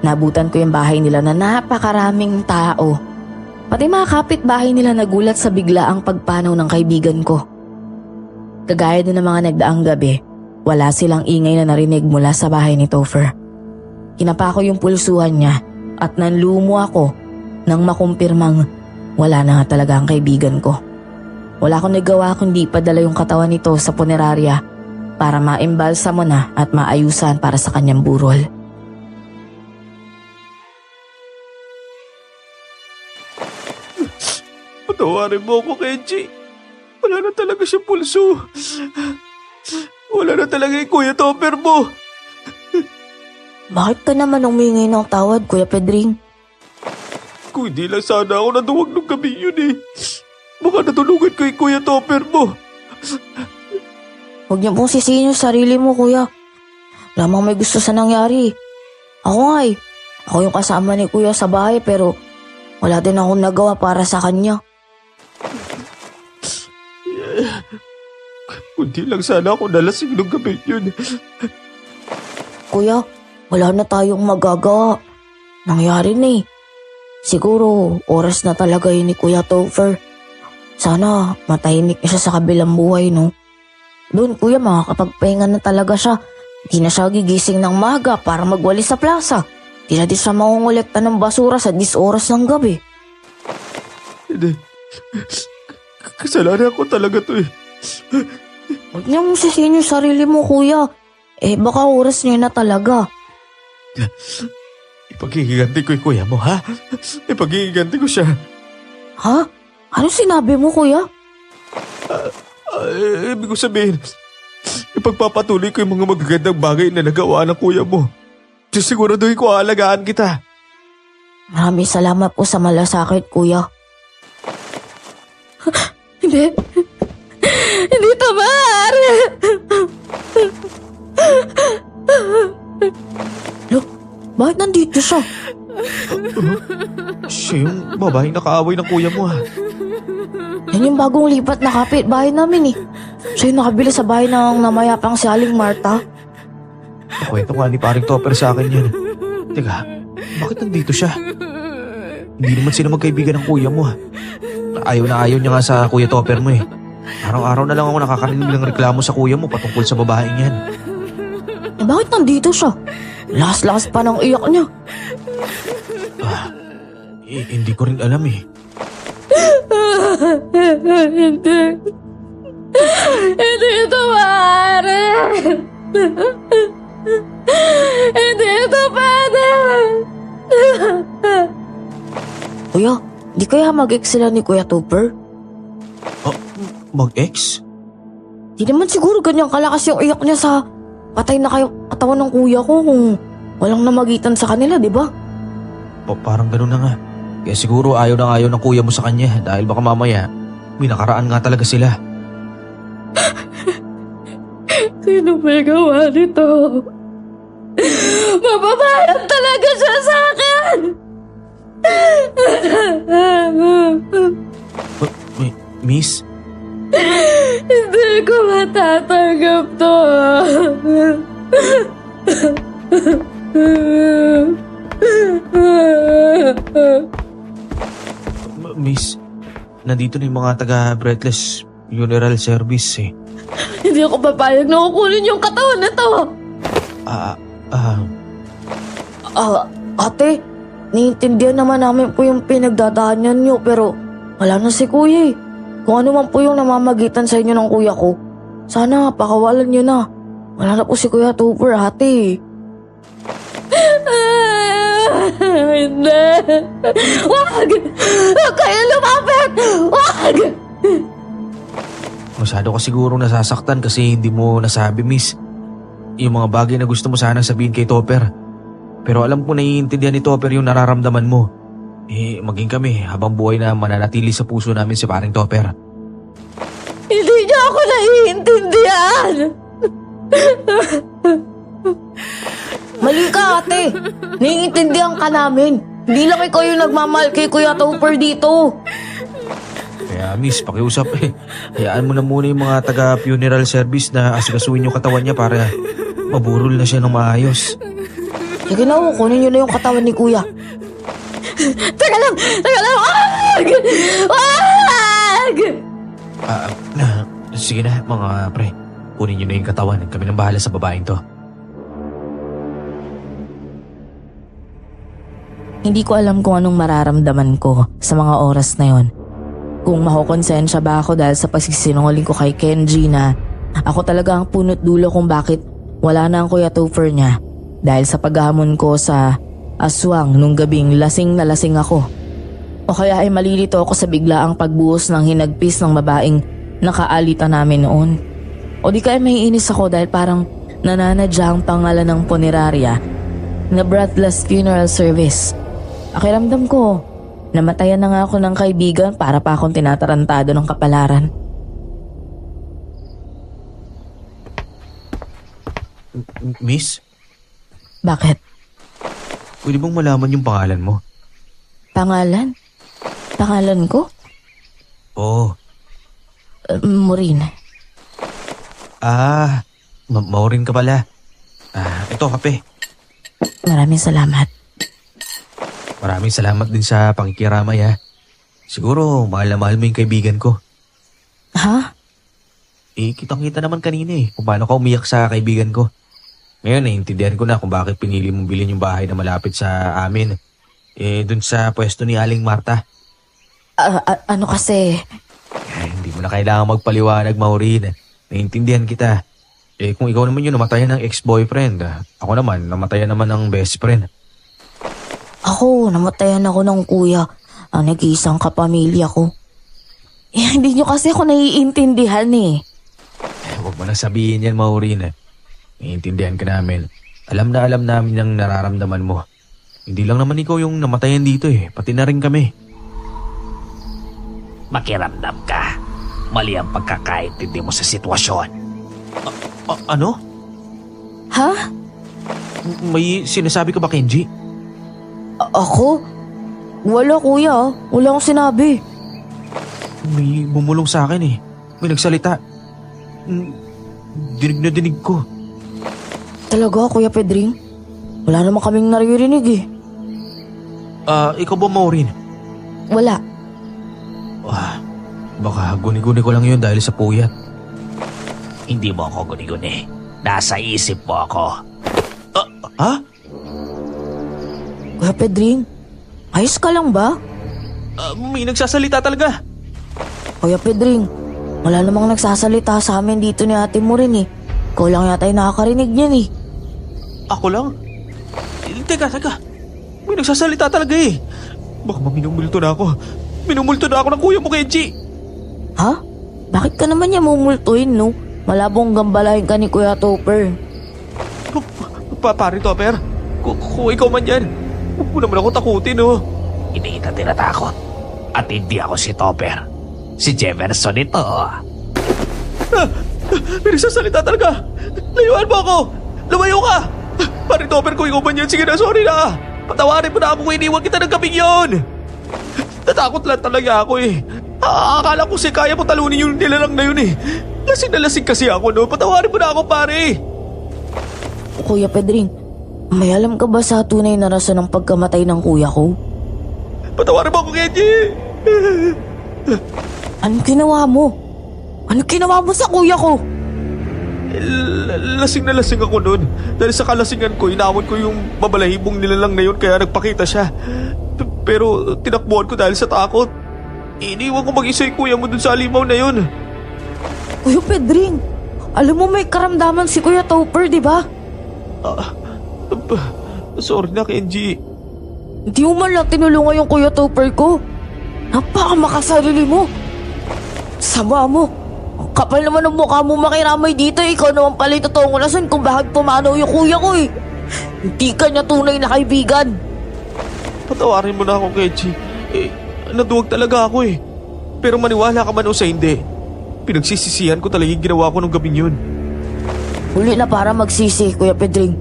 Nabutan ko yung bahay nila na napakaraming tao. Pati mga kapitbahay nila nagulat sa biglaang pagpanaw ng kaibigan ko. Kagaya din ng mga nagdaang gabi, wala silang ingay na narinig mula sa bahay ni Topher. Kinapa ko yung pulsuhan niya at nanlumo ako nang makumpirmang wala na nga talaga ang kaibigan ko. Wala akong nagawa kundi padala yung katawan nito sa punerarya para maimbalsa mo na at maayusan para sa kanyang burol. Patawarin mo ako, Kenji. Wala na talaga siya pulso. Wala na talaga yung Kuya Topper mo. Bakit ka naman umingay ng tawad, Kuya Pedring? Kung hindi lang sana ako naduwag nung gabi yun eh. Baka natulungan ko yung Kuya Topper mo. Huwag niyo pong sisihin yung sarili mo, kuya. Lamang may gusto sa nangyari. Ako nga eh. Ako yung kasama ni kuya sa bahay pero wala din akong nagawa para sa kanya. Kundi lang sana ako nalasing nung gabi yun. Kuya, wala na tayong magagawa. Nangyari na eh. Siguro, oras na talaga yun ni Kuya Topher. Sana matahimik na siya sa kabilang buhay, no? Doon, kuya, makakapagpahinga na talaga siya. Di na siya gigising ng maga para magwalis sa plaza. Di na din siya mangungulekta ng basura sa 10 oras ng gabi. Hindi. Kasalanan ko talaga to eh. Huwag niyo mong sisihin yung sarili mo, kuya. Baka oras niya na talaga. Ipaghihiganti ko yung kuya mo, ha? Ipaghihiganti ko siya. Ha? Ano sinabi mo, kuya? Ibig ko sabihin, ipagpapatuloy ko yung mga magagandang bagay na nagawa ng kuya mo. Sisiguraduhin ko aalagaan kita. Maraming salamat po sa malasakit, kuya. Hindi. Hindi ito maaari. Look, bakit nandito siya? Siya yung babaeng nakaaway ng kuya mo ha. Yan yung bagong lipat na kapit bahay namin eh. Siya yung nakabili sa bahay ng namayapang si Aling Marta. Kwento nga ni paring Topper sa akin yan. Teka, bakit nandito siya? Hindi naman sila magkaibigan ng kuya mo ha. Ayaw na ayaw niya nga sa Kuya Topper mo eh. Araw-araw na lang ako nakakarinig ng reklamo sa kuya mo patungkol sa babaeng yan. Bakit nandito siya? Lakas-lakas pa ng iyak niya. Hindi ko rin alam eh. Hindi. Hindi ito maaari. Hindi ito pwede. Kuya, di kaya mag-ex sila ni Kuya Topper? Oh, mag-ex? Di naman siguro ganyang kalakas yung iyak niya sa patay na kayong katawan ng kuya ko kung walang namagitan sa kanila, di ba? Parang ganun na nga. Kaya siguro ayaw na ayaw ng kuya mo sa kanya dahil baka mamaya may nakaraan nga talaga sila. Sino may gawa nito? Mababayad talaga siya sa akin! Miss? Hindi ko matatanggap to. Miss, nandito na yung mga taga-Breathless Funeral Service eh. Hindi ako papayag na kukunin yung katawan na to. Ate, naiintindihan naman namin po yung pinagdadaanan niyo pero wala na si kuya eh. Kung ano man po yung namamagitan sa inyo ng kuya ko, sana pakawalan niyo na. Wala na po si Kuya Topper, ate. Hindi. Wag! Wag kayo lumapit! Wag! Masyado ka siguro nasasaktan kasi hindi mo nasabi, Miss. Yung mga bagay na gusto mo sana sabihin kay Topper. Pero alam ko naiintindihan ni Topper yung nararamdaman mo. Maging kami habang buhay na mananatili sa puso namin si paring Topper. Hindi niya ako naiintindihan! Mali ka, ate. Naiintindihan ka namin. Hindi lang ikaw yung nagmamahal kay Kuya Topper dito. Kaya miss, pakiusap eh. Hayaan mo na muna yung mga taga-funeral service na asikasuhin yung katawan niya para maburol na siya ng maayos. Sige na, kunin niyo na yung katawan ni Kuya. Teka lang! Wag! Wag! Sige na mga pre. Kunin niyo na yung katawan. Kami nang bahala sa babaeng to. Hindi ko alam kung anong mararamdaman ko sa mga oras na yon. Kung makukonsensya ba ako dahil sa pagsisinungaling ko kay Kenji na ako talaga ang punot dulo kung bakit wala na ang Kuya Topher niya dahil sa paghamon ko sa aswang nung gabing lasing na lasing ako. O kaya ay malilito ako sa biglaang pagbuhos ng hinagpis ng babaeng nakaalitan namin noon. O di kaya maiinis ako dahil parang nananadya ang pangalan ng punerarya na Breathless Funeral Service. Akiramdam ko, Namatayan na nga ako ng kaibigan para pa akong tinatarantado ng kapalaran. Miss, Bakit? pwede bang malaman yung pangalan mo? Pangalan? Pangalan ko? Oo. Maureen. Maureen ka pala. Ito, kape. Maraming salamat. Maraming salamat din sa pakikiramay ha. Siguro mahal na mahal mo yung kaibigan ko. Ha? Kitang-kita naman kanina kung paano ka umiyak sa kaibigan ko. Ngayon naiintindihan ko na kung bakit pinili mong bilhin yung bahay na malapit sa amin. Dun sa pwesto ni Aling Marta. Ano kasi? Hindi mo na kailangan magpaliwanag, Maureen. Naiintindihan kita. Kung ikaw naman yung namatayan ng ex-boyfriend, ako naman, namatayan naman ng best friend. Ako, namatayan ako ng kuya. Ang nag-iisang kapamilya ko. Hindi nyo kasi ako naiintindihan eh. Huwag mo na sabihin yan, Maureen. Naiintindihan ka namin. Alam na alam namin yung nararamdaman mo. Hindi lang naman ikaw yung namatayan dito pati na rin kami. Makiramdam ka. Mali ang pagkakaintindi mo sa sitwasyon. Ano? Ha? May sinasabi ka ba, Kenji? Ako? Wala kuya, wala akong sinabi. May bumulong sa akin May nagsalita. Dinig na dinig ko. Talaga kuya Pedring? Wala naman kaming naririnig Ikaw ba, Maureen? Wala. Baka guni-guni ko lang yun dahil sa puyat. Hindi mo ako guni-guni. Nasa isip mo ako. Ha? Kuya Pedring, ayos ka lang ba? May nagsasalita talaga. Kuya Pedring, wala namang nagsasalita sa amin dito ni ate mo rin Ikaw lang yata yung nakakarinig niyan Ako lang? Teka. May nagsasalita talaga Baka minumulto na ako. Minumulto na ako ng kuya mo, Kenji. Ha? Bakit ka naman niya mumultuin no? Malabong gambalahin ka ni Kuya Topper. Pare Topper, kung ikaw man yan, huwag mo naman ako takutin Hindi kita tinatakot. At hindi ako si Topper. Si Jefferson ito. May nagsasalita talaga. Layuan mo ako. Lumayo ka. Pare Topper, kung ikaw man yan, sige na, sorry na. Patawarin mo na ako kung iniwan kita ng gabing yon. Natakot lang talaga ako Akala ko kaya mo talunin yung nilalang na yun Lasing na lasing kasi ako Patawarin mo na ako, pare. Kuya Pedring, may alam ka ba sa tunay na rason ng pagkamatay ng kuya ko? Patawarin mo ako, Kenji. Anong ginawa mo? Anong ginawa mo sa kuya ko? Lasing na lasing ako noon. Dahil sa kalasingan ko, inawon ko yung babalahibong nilalang na yun kaya nagpakita siya. Pero tinakbuhan ko dahil sa takot. Iniwan ko mag-isa yung kuya mo dun sa alimaw na yun. Kuya Pedring, alam mo may karamdaman si Kuya Topper, di ba? Sorry na, Kenji. Hindi mo man lang tinulungan yung Kuya Topper ko. Napakamakasarili mo. Sama mo. Ang kapal naman ng mukha mo makiramay dito. Ikaw naman pala yung totoong rason kung bakit pumanaw yung kuya ko Hindi ka niya tunay na kaibigan. Patawarin mo na ako, Kenji. Naduwag talaga ako Pero maniwala ka man o sa hindi, pinagsisisihan ko talaga yung ginawa ko nung gabing yun. Huli na para magsisi, Kuya Pedring.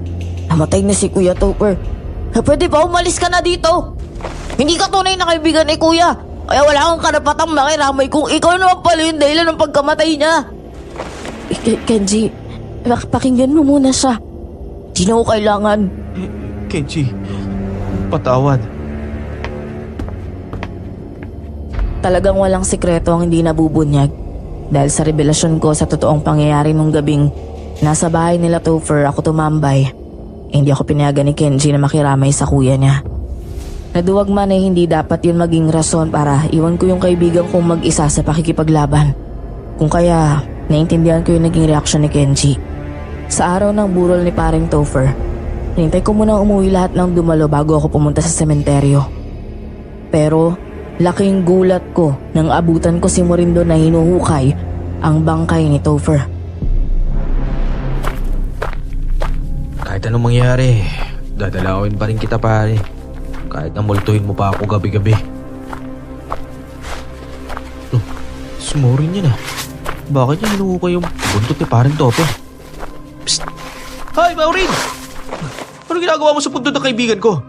Namatay na si Kuya Topper. Pwede ba umalis ka na dito? Hindi ka tunay na kaibigan ni Kuya. Kaya wala kang karapatang makiramay kung ikaw naman pala yung dahilan ng pagkamatay niya. Kenji, pakinggan mo muna siya. Di na ako kailangan. Kenji, patawad. Talagang walang sikreto ang hindi nabubunyag. Dahil sa revelasyon ko sa totoong pangyayari nung gabing nasa bahay nila Topher ako tumambay, hindi ako pinayagan ni Kenji na makiramay sa kuya niya. Naduwag man ay hindi dapat yun maging rason para iwan ko yung kaibigan kong mag-isa sa pakikipaglaban. Kung kaya, naintindihan ko yung naging reaksyon ni Kenji. Sa araw ng burol ni paring Topher, hinintay ko muna umuwi lahat ng dumalo bago ako pumunta sa sementeryo. Pero laking gulat ko nang abutan ko si Morindo na hinuhukay ang bangkay ni Topher. Kahit anong mangyari, dadalawin pa rin kita, pare. Kahit na multuhin mo pa ako gabi-gabi. Si Maureen yan ah. Bakit niya hinuhukay yung buntot ni parang Topper? Psst! Hi, Maureen! Ano ginagawa mo sa buntot ng kaibigan ko?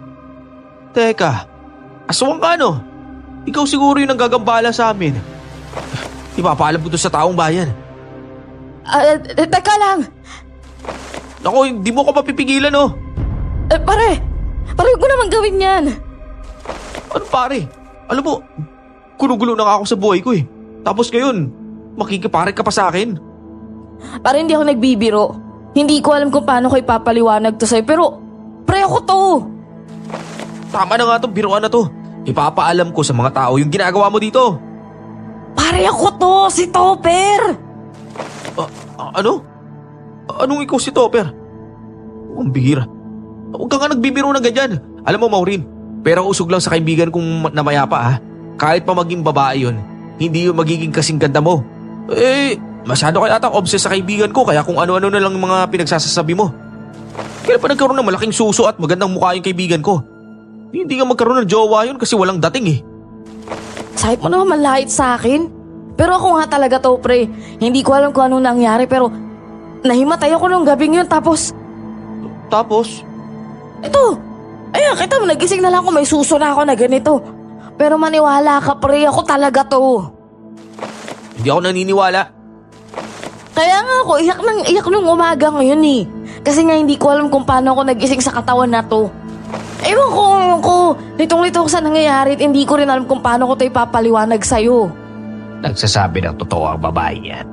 Teka, aswang ka no? Ikaw siguro yung nanggagambala sa amin. Ipapaalam ko to sa taong bayan. Teka lang. Naku, hindi mo ko mapipigilan oh. Pare huwag mo naman gawin yan. Ano pare? Alam mo, gulo-gulo na ako sa buhay ko eh. Tapos ngayon, makikipare ka pa sa akin. Pare, hindi ako nagbibiro. Hindi ko alam kung paano ko ipapaliwanag to sa'yo, pero pre ako to. Tama na nga tong biruan na to. Ipapaalam ko sa mga tao yung ginagawa mo dito. Pare ako to, si Topper. Ano? Anong ikaw si Topper? Ang bihira. Huwag ka nga nagbibiro ng ganyan. Alam mo, Maureen, pero usog lang sa kaibigan kong namayapa ha. Kahit pa maging babae yun, hindi yun magiging kasing ganda mo. Masyado ka yata obsessed sa kaibigan ko kaya kung ano-ano na lang yung mga pinagsasasabi mo. Kailan pa nagkaroon ng malaking suso at magandang mukha yung kaibigan ko? Hindi nga magkaroon ng jowa yun kasi walang dating eh. Sahip mo naman malait sa akin. Pero ako nga talaga to, pre. Hindi ko alam kung anong nangyari pero nahimatay ako nung gabing yun tapos... Tapos? Ito! Ayun, kita mo, nagising na lang ako, may suso na ako na ganito. Pero maniwala ka, pre, ako talaga to. Hindi ako naniniwala. Kaya nga ako, iyak nung umaga ngayon eh. Kasi nga hindi ko alam kung paano ako nagising sa katawan na to. Ewan ko, litong-lito ko sa nangyayari at hindi ko rin alam kung paano ko to ipapaliwanag sa'yo. Nagsasabi ng totoo ang babae yan.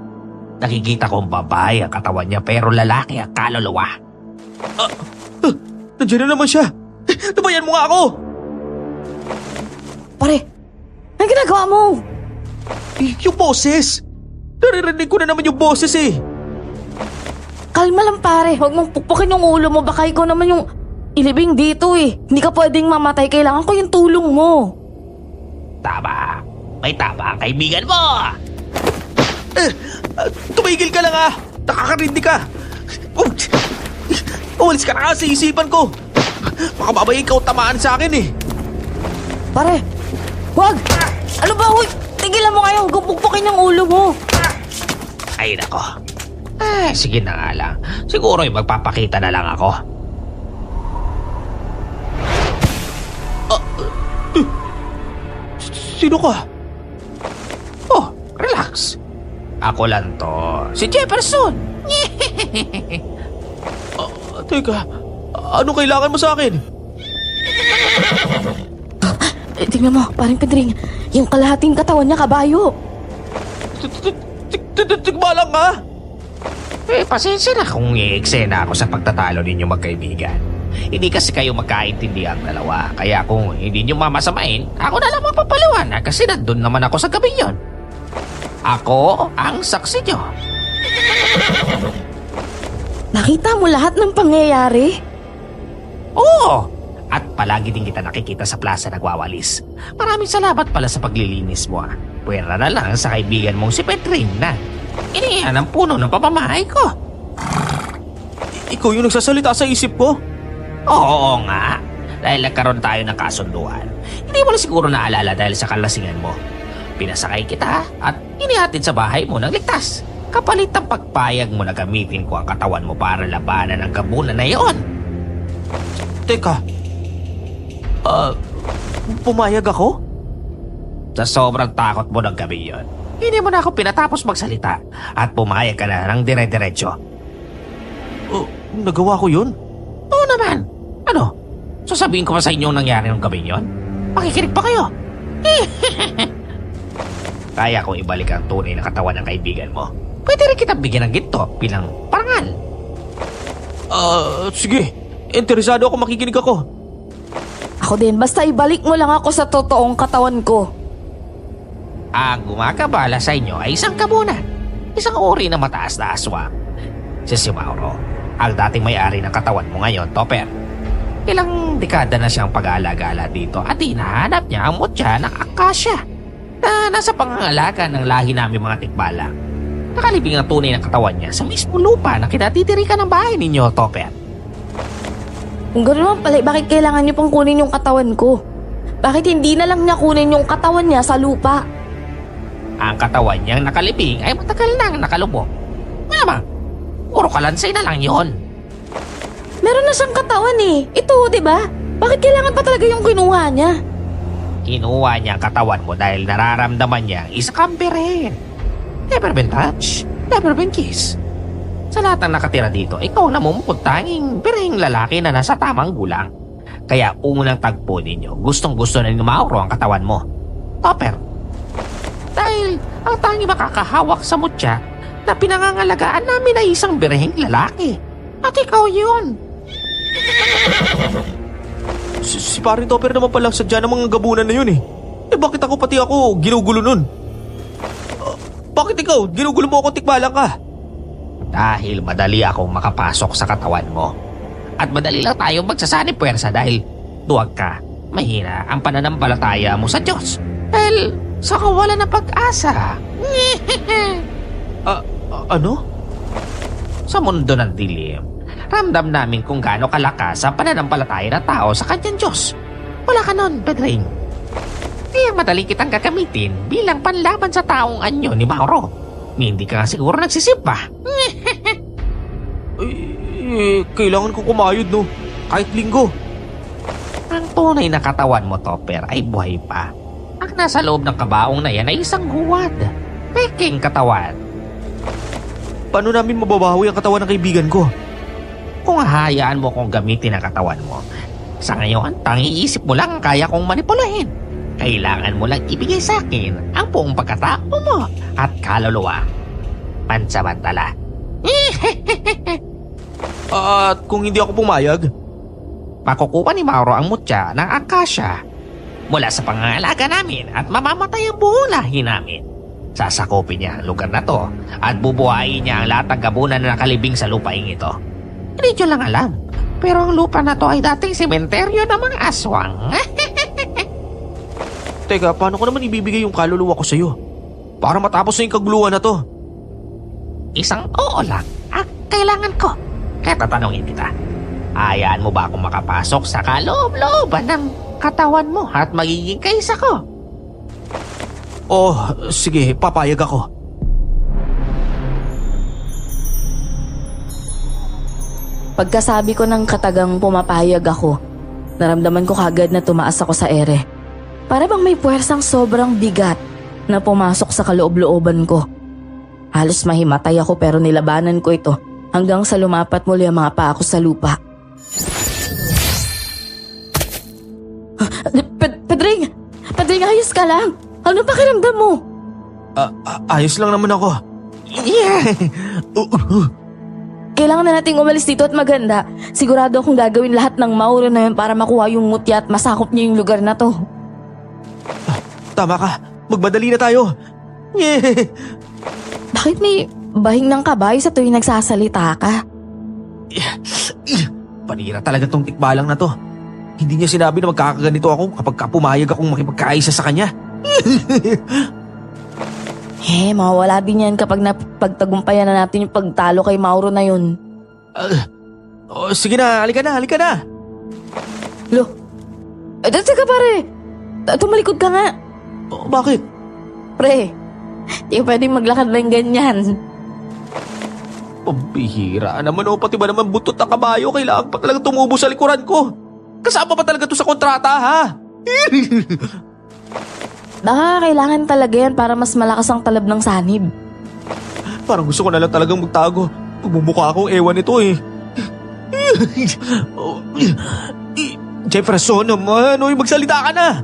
Nakikita kong babae ang katawan niya pero lalaki ang kaluluwa. Nandiyan na naman siya. Tabayan mo nga ako. Pare, anong ginagawa mo? Yung boses. Naririnig ko na naman yung boses eh. Kalma lang pare, huwag mong pukpukin yung ulo mo, baka ikaw naman yung ilibing dito eh. Hindi ka pwedeng mamatay, kailangan ko yung tulong mo. Tama. May tama ang kaibigan mo. Tumigil ka lang ah. Nakakarindi ka. Umalis ka na nga sa isipan ko. Baka babay ikaw tamaan sa akin eh. Pare, wag! Ano ba, huy? Tigilan mo kayo, huwag mong pukpukin yung ulo mo. Ay nako. Sige na nga lang. Siguro magpapakita na lang ako. Sino ka? Oh, relax. Ako lang to. Si Jefferson. Teka, ano kailangan mo sa akin? Tingnan mo, parang Pedring, yung kalahating katawan niya kabayo. Tigbalang ka? Pasensya na kung i-eksena ako sa pagtatalo ninyo magkaibigan. Hindi kasi kayo magkaintindihan ang dalawa. Kaya kung hindi nyo mamasamain, ako na lang magpapaliwanag kasi nandun naman ako sa gabi yon. Ako ang saksi nyo. Nakita mo lahat ng pangyayari? Oo! At palagi din kita nakikita sa plaza nagwawalis. Maraming salamat pala sa paglilinis mo. Pwera na lang sa kaibigan mong si Pedring na iniyan ang puno ng pamamahay ko. Ikaw yung nagsasalita sa isip ko? Oo nga. Dahil nagkaroon tayo ng kasunduan. Hindi mo na siguro naalala dahil sa kalasingan mo. Pinasakay kita at inihatid sa bahay mo ng ligtas. Kapalit ang pagpayag mo na gamitin ko ang katawan mo para labanan ang gabunan na iyon. Teka, pumayag ako? Sa sobrang takot mo ng gabi yon, hindi mo na ako pinatapos magsalita at pumayag ka na ng dire-diretso. Nagawa ko yun? Oo naman. Ano? Sasabihin ko pa sa inyo ang nangyari ng gabi yon? Makikinig pa kayo. Kaya kong ibalik ang tunay na katawan ng kaibigan mo. Pwede rin kitang bigyan ng ginto bilang parangal. Sige. Interesado ako, makikinig ako. Ako din, basta ibalik mo lang ako sa totoong katawan ko. Ang gumagabala sa inyo ay isang kabunan. Isang uri ng mataas na aswang. Si Mauro, ang dating may-ari ng katawan mo ngayon, Topper. Ilang dekada na siyang pag-aalaga dito at hinahanap niya ang mutya ng akasya na nasa pangangalaga ng lahi namin mga tikbalang. Nakalibing ang tunay ng katawan niya sa mismo lupa na kinatitirikan ng bahay ninyo, Topper. Kung gano'n pala, bakit kailangan niyo pang kunin yung katawan ko? Bakit hindi na lang niya kunin yung katawan niya sa lupa? Ang katawan niyang nakalibing ay matagal nang nakalubog. Malamang, puro kalansay na lang yon. Meron na siyang katawan eh. Ito, di ba? Bakit kailangan pa talaga yung kinuha niya? Kinuha niya ang katawan mo dahil nararamdaman niya isa kang birhen. Never been touched, never been kissed. Sa lahat ng nakatira dito, ikaw na tanging birheng lalaki na nasa tamang gulang. Kaya unang tagpo ninyo, gustong-gusto na ni Mauro ang katawan mo. Topper. Dahil ang tanging makakahawak sa mutya na pinangangalagaan namin ay isang birheng lalaki. At ikaw yun. Si paring Topper naman palang sadya ng mga gabunan na yun eh. Eh bakit ako pati ako ginugulo nun? Bakit ikaw? Ginugulo mo ako tikbalang ka? Dahil madali akong makapasok sa katawan mo. At madali lang tayong magsasani puwersa dahil duwag ka. Mahina ang pananampalataya mo sa Diyos. Dahil sa kawalan ng pag-asa. Ano? Sa mundo ng dilim, ramdam namin kung gaano kalakas ang pananampalataya ng tao sa kanyang Diyos. Wala ka nun, Pedring. Kaya madali kitang gagamitin bilang panlaban sa taong anyo ni Mauro. Hindi ka nga siguro nagsisimba. Kailangan ko kumayod no. Kahit linggo. Ang tunay na katawan mo, Topper, ay buhay pa. Ang nasa loob ng kabaong na yan ay isang huwad. Peking katawan. Paano namin mababawi ang katawan ng kaibigan ko? Kung hahayaan mo kong gamitin ang katawan mo, sa ngayon, tangiisip mo lang ang kaya kong manipulahin. Kailangan mo lang ibigay sa akin ang buong pagkatao mo at kaluluwa. Pansamantala. At kung hindi ako pumayag? Makukuha ni Mauro ang mutya ng akasya mula sa pangangalaga namin at mamamatay ang buong lahi namin. Sasakupin niya ang lugar na to at bubuhayin niya ang lahat ng gabunan na nakalibing sa lupaing ito. Hindi nyo lang alam, pero ang lupa na to ay dating sementeryo ng mga aswang. Teka, paano ko naman ibibigay yung kaluluwa ko sa'yo? Para matapos na yung kaguluhan na to. Isang oo lang ang kailangan ko. Kaya tatanungin kita, hayaan mo ba akong makapasok sa kaloob-looban ng katawan mo at magiging kaisa ko? Oh, sige, papayag ako. Pagkasabi ko ng katagang pumapayag ako, naramdaman ko kagad na tumaas ako sa ere. Para bang may puwersang sobrang bigat na pumasok sa kaloob-looban ko. Halos mahimatay ako pero nilabanan ko ito hanggang sa lumapat muli ang mga paa ko sa lupa. Pedring! Pedring, ayos ka lang! Ano pakiramdam mo? Ayos lang naman ako. Yeah! Kailangan na nating umalis dito at maganda. Sigurado akong gagawin lahat ng Mauro na yun para makuha yung mutya at masakop niya yung lugar na to. Tama ka. Magmadali na tayo. Yeah. Bakit may bahing ng kabayo sa tuwing nagsasalita ka? Panira talaga tong tikbalang na to. Hindi niya sinabi na magkakaganito ako kapag pumayag akong makipagkaisa sa kanya. Mawawala din yan kapag napagtagumpayan na natin yung pagtalo kay Mauro na yun. Sige na, halika na. Lo, teka pare, tumalikod ka nga. Bakit? Pre, di pwedeng maglakad lang ganyan. Pambihira naman pati ba naman butot ng kabayo, kailangan pa talaga tumubo sa likuran ko. Kasama pa talaga to sa kontrata, ha? Baka kailangan talaga yan para mas malakas ang talab ng sanib. Parang gusto ko na lang talagang magtago. Pagmumukha akong ewan nito eh. Jefferson naman, magsalita ka na.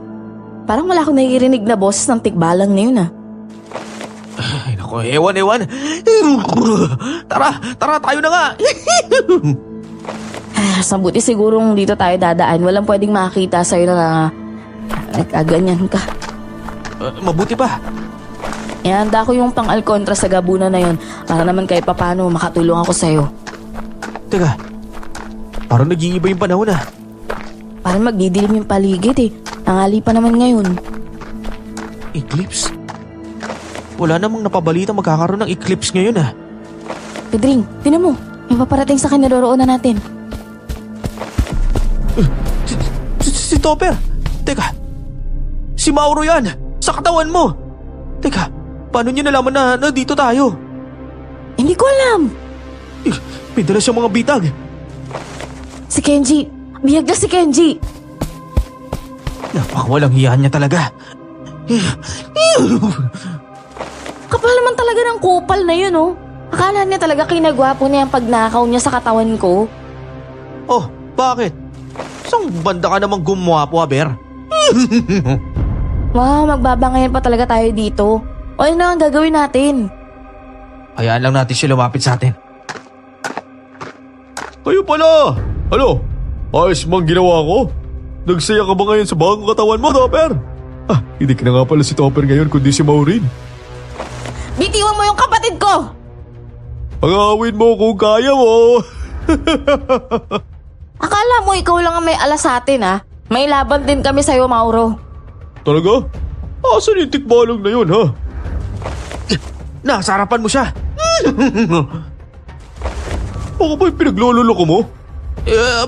Parang wala akong naririnig na boses ng tikbalang na yun ah. Ay naku, ewan. Tara tayo na nga. Sa buti sigurong dito tayo dadaan. Walang pwedeng makakita sa'yo na nagkaganyan ka. Mabuti pa. Ihanda ko yung pang-alkontra sa gabunan na yun para naman kahit papano makatulong ako sa'yo. Teka, parang nag-iiba yung panahon ah. Parang magdidilim yung paligid eh. Tangali pa naman ngayon. Eclipse? Wala namang napabalita magkakaroon ng eclipse ngayon ah. Pedring, tinan mo. May paparating sa kinaroroonan natin. Si Topper! Teka, si Mauro yan! Sa katawan mo! Teka, Paano niyo nalaman na nandito tayo? Hindi ko alam. May dala siyang mga bitag. Si Kenji. Bihag na si Kenji. Napakawalang hiyan niya talaga. Kapal naman talaga ng kupal na yun, oh. Akala niya talaga kinagwapo niya ang pagnakaw niya sa katawan ko. Oh, bakit? Isang banda ka namang gumwapo, Aber. Wow, magbabangayan pa talaga tayo dito. O ano na ang gagawin natin? Hayaan lang natin siya lumapit sa atin. Kayo pala! Ano? Ayos mang ginawa ko? Nagsaya ka ba ngayon sa bagong katawan mo, Topper? Hindi ka na nga pala si Topper ngayon kundi si Maureen. Bitiwan mo yung kapatid ko! Pag-aawin mo kung kaya mo. Akala mo ikaw lang ang may alas sa atin, ha? May laban din kami sa'yo, Mauro. Talaga? Asan yung tikbalang na yun, ha? Nasa harapan mo siya. Baka ba yung pinaglololoko mo?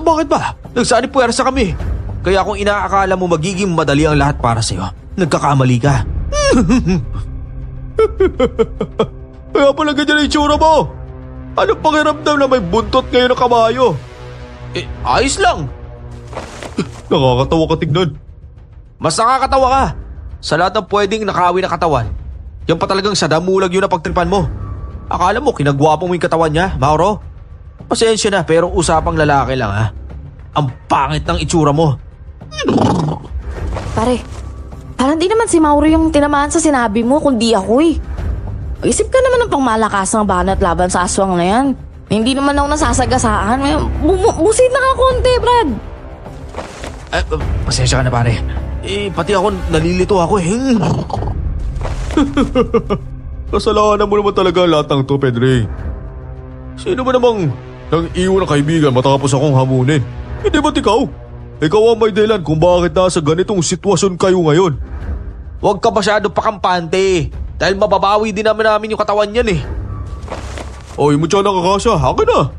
Bakit ba? Nagsanib puwersa kami. Kaya kung inaakala mo magiging madali ang lahat para sa'yo, nagkakamali ka. Kaya pala ganyan ang itsura mo. Anong pakiramdam na may buntot ngayon ng kabayo? Ayos lang. Nakakatawa ka tignan. Mas nakakatawa ka. Sa lahat ng pwedeng nakawi na katawan, yan pa talagang sa damulag yun na pagtripan mo. Akala mo kinagwapo mo yung katawan niya, Mauro? Pasensya na pero usapang lalaki lang ha. Ang pangit ng itsura mo. Pare, parang di naman si Mauro yung tinamaan sa sinabi mo, kundi ako eh. Isip ka naman ng pangmalakasang banat laban sa aswang na yan. Hindi naman ako nasasagasaan. Busit na ka konti, Brad. Pasensya ka na pare. Pati ako nalilito ako eh. Kasalanan mo naman talaga lahat ng to, Pedre. Sino ba namang nang iwan ng kaibigan matapos akong hamunin? Hindi ba't ikaw? Ikaw ang may dahilan kung bakit nasa ganitong sitwasyon kayo ngayon. Huwag ka masyado pakampante. Dahil mababawi din namin yung katawan niyan eh. Oy, mutya na kakasya, akin na.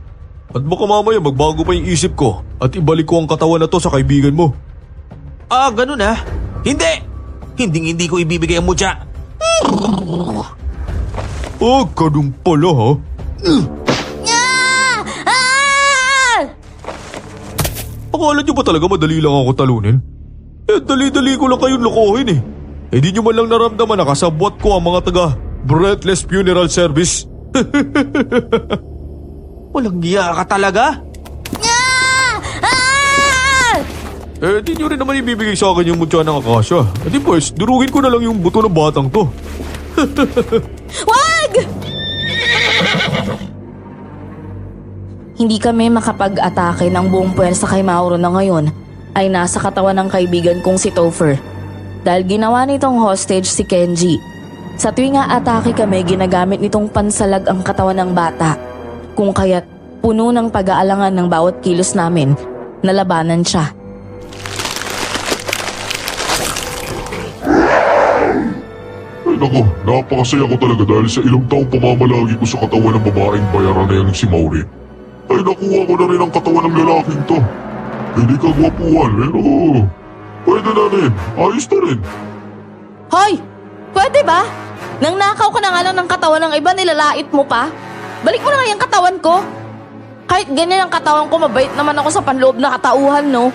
At baka mamaya magbago pa yung isip ko at ibalik ko ang katawan na to sa kaibigan mo. Ganun ha? Hindi! Hindi ko ibibigay ang mutya. Ganun pala ha? Akala niyo ba talaga madali lang ako talunin? Dali-dali ko lang kayong lokohin eh. Di nyo man lang naramdaman na kasabwat ko ang mga taga Breathless Funeral Service. Walang giya ka talaga? Di nyo rin naman ibibigay sa akin yung mutya ng akasya. Di pues, durugin ko na lang yung buto ng batang to. Wag! Hindi kami makapag-atake ng buong puwersa kay Mauro na ngayon ay nasa katawan ng kaibigan kong si Topher. Dahil ginawa nitong hostage si Kenji. Sa tuwing atake kami, ginagamit nitong pansalag ang katawan ng bata. Kung kaya't puno ng pag-aalangan ng bawat kilos namin, nalabanan siya. Ay nako, napakasaya ko talaga dahil sa ilang taong pamamalagi ko sa katawan ng babaeng bayaran na yan si Maureen. Ay nakuha ko na rin ang katawan ng lalaking to. Hindi ka gwapuhan pero pwede na rin, ayos na rin. Hoy! Pwede ba? Nang nakaw ka na nga lang ng katawan ng iba, nilalait mo pa? Balik mo na nga yung katawan ko. Kahit ganyan ang katawan ko, mabait naman ako sa panloob na katauhan, no?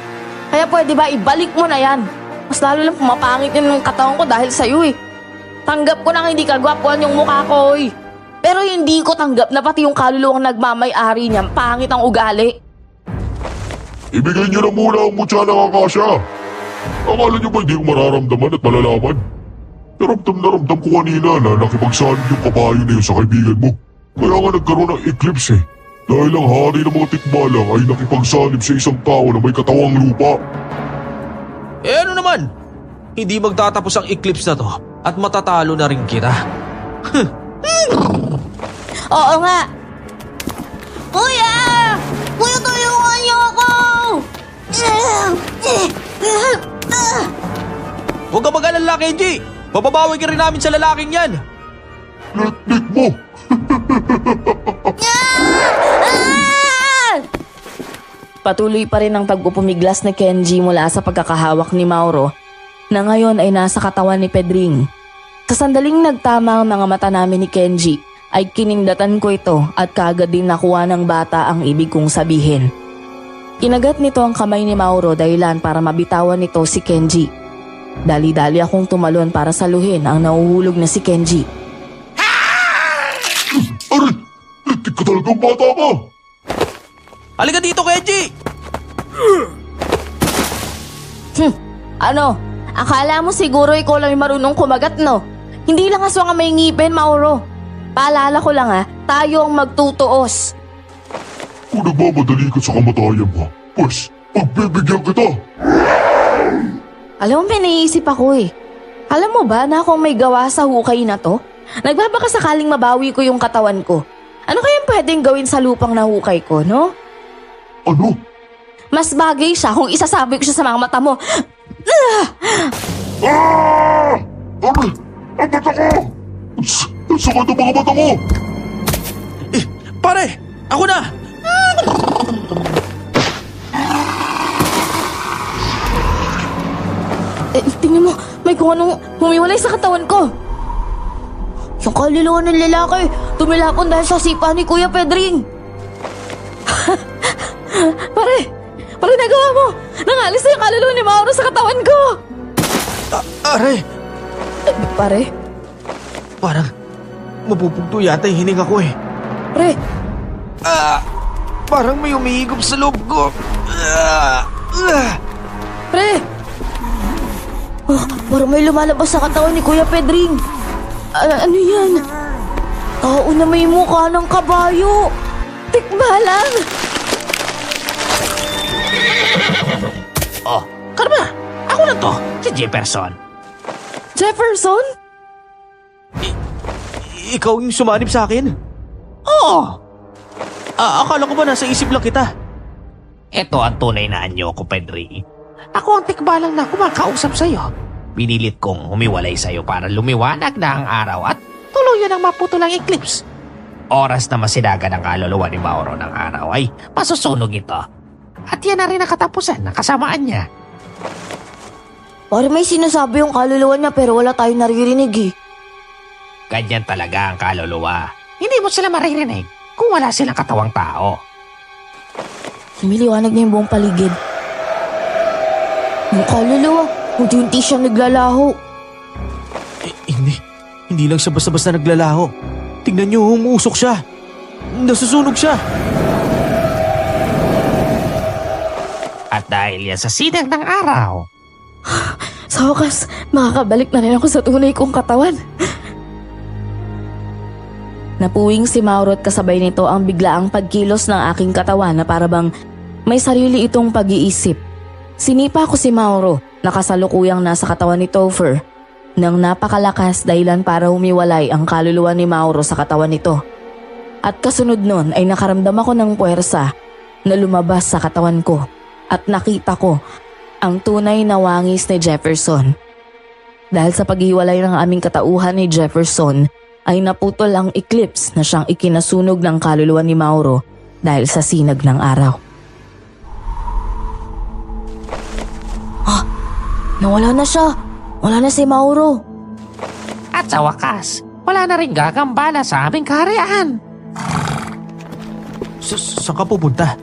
Kaya pwede ba ibalik mo na yan? Mas lalo lang pumapangit yung katawan ko dahil sa'yo eh. Tanggap ko na hindi kagwapuan yung mukha ko eh. Pero hindi ko tanggap na pati yung kaluluwang nagmamay-ari niya, pangit ang ugali. Ibigay niyo na muna ang mutya ng akasya. Akala niyo ba hindi ko mararamdaman at malalaman? Naramdam na ramdam ko kanina na nakipagsanib yung kabayo na yun sa kaibigan mo. Kaya nga nagkaroon ng eclipse eh. Dahil ang hari ng mga tikbalang ay nakipagsanib sa isang tao na may katawang lupa. Ano naman? Hindi magtatapos ang eclipse na to at matatalo na rin kita. Oo nga. Kuya! Kuya, tulungan niyo ako! Huwag ka mag-alala, Kenji! Mababawi ka rin namin sa lalaking yan! Letnik mo! Patuloy pa rin ang pag-upumiglas ni Kenji mula sa pagkakahawak ni Mauro na ngayon ay nasa katawan ni Pedring. Sa sandaling nagtama ang mga mata namin ni Kenji, ay kinindatan ko ito at kaagad din nakuha ng bata ang ibig kong sabihin. Kinagat nito ang kamay ni Mauro dahilan para mabitawan nito si Kenji. Dali-dali akong tumalon para saluhin ang nahuhulog na si Kenji. Aray! Lintik ka talagang bata ka! Halika dito, Kenji! Ano? Akala mo siguro ikaw lang yung marunong kumagat, no? Hindi lang aswang ang may ngipin, Mauro. Paalala ko lang tayo ang magtutuos. Kung nagmamadali ka sa kamatayan mo, pues, pagbibigyan kita! Alam mo, may naisip ako eh. Alam mo ba na kung may gawa sa hukay na to, nagbabaka sakaling mabawi ko yung katawan ko. Ano kayang pwedeng gawin sa lupang na hukay ko, no? Ano? Mas bagay siya kung isasabi ko siya sa mga mata mo. Ah! Aray! Ang mata ko! Ang sakit ang mga mata ko! Pare! Ako na! Tingnan mo, may kung anong humiwalay sa katawan ko. Yung kaluluwa ng lalaki, tumilapon dahil sa sipa ni Kuya Pedring. Pare, nagawa mo! Nangalis na yung kaluluwa ni Mauro sa katawan ko! Aray! Pare? Parang mapupugto yata yung hininga ko eh. Pre, Parang may umihigop sa loob ko. pre! Parang may lumalabas sa katawan ni Kuya Pedring. Ano yan? Tao na may mukha ng kabayo. Tikbalang! Oh, karma! Ako na to, si Jefferson. Jefferson? Ikaw yung sumanib sa akin? Oo! Akala ko ba nasa isip lang kita? Ito ang tunay na anyo ko, Pedri. Ako ang tikbalang na kumakausap sa'yo. Binilit kong humiwalay sa'yo para lumiwanag na ang araw at tuluyan ang maputol ang eclipse. Oras na masinaga ng kaluluwa ni Mauro ng araw ay masusunog ito. At yan na rin ang katapusan ng kasamaan niya. Parang may sinasabi yung kaluluwa niya pero wala tayong naririnig eh. Ganyan talaga ang kaluluwa. Hindi mo sila maririnig kung wala silang katawang tao. Lumiliwanag na yung buong paligid. Yung kaluluwa, unti-unti siya naglalaho. Hindi lang siya basta-basta naglalaho. Tingnan niyo, umuusok siya. Nasusunog siya. At dahil yan sa sinag ng araw, Sa wakas, makakabalik na rin ako sa tunay kong katawan. Napuwing si Mauro at kasabay nito ang biglaang pagkilos ng aking katawan na parabang may sarili itong pag-iisip. Sinipa ko si Mauro na kasalukuyang nasa katawan ni Topher nang napakalakas dahilan para humiwalay ang kaluluwa ni Mauro sa katawan nito. At kasunod nun ay nakaramdam ako ng puwersa na lumabas sa katawan ko at nakita ko ang tunay na wangis ni Jefferson. Dahil sa paghiwalay ng aming katauhan ni Jefferson, ay naputol ang eclipse na siyang ikinasunog ng kaluluwa ni Mauro dahil sa sinag ng araw. Nawala na siya. Wala na si Mauro. at sa wakas, wala na rin gagambala sa aming kaharian. Saan ka pupunta?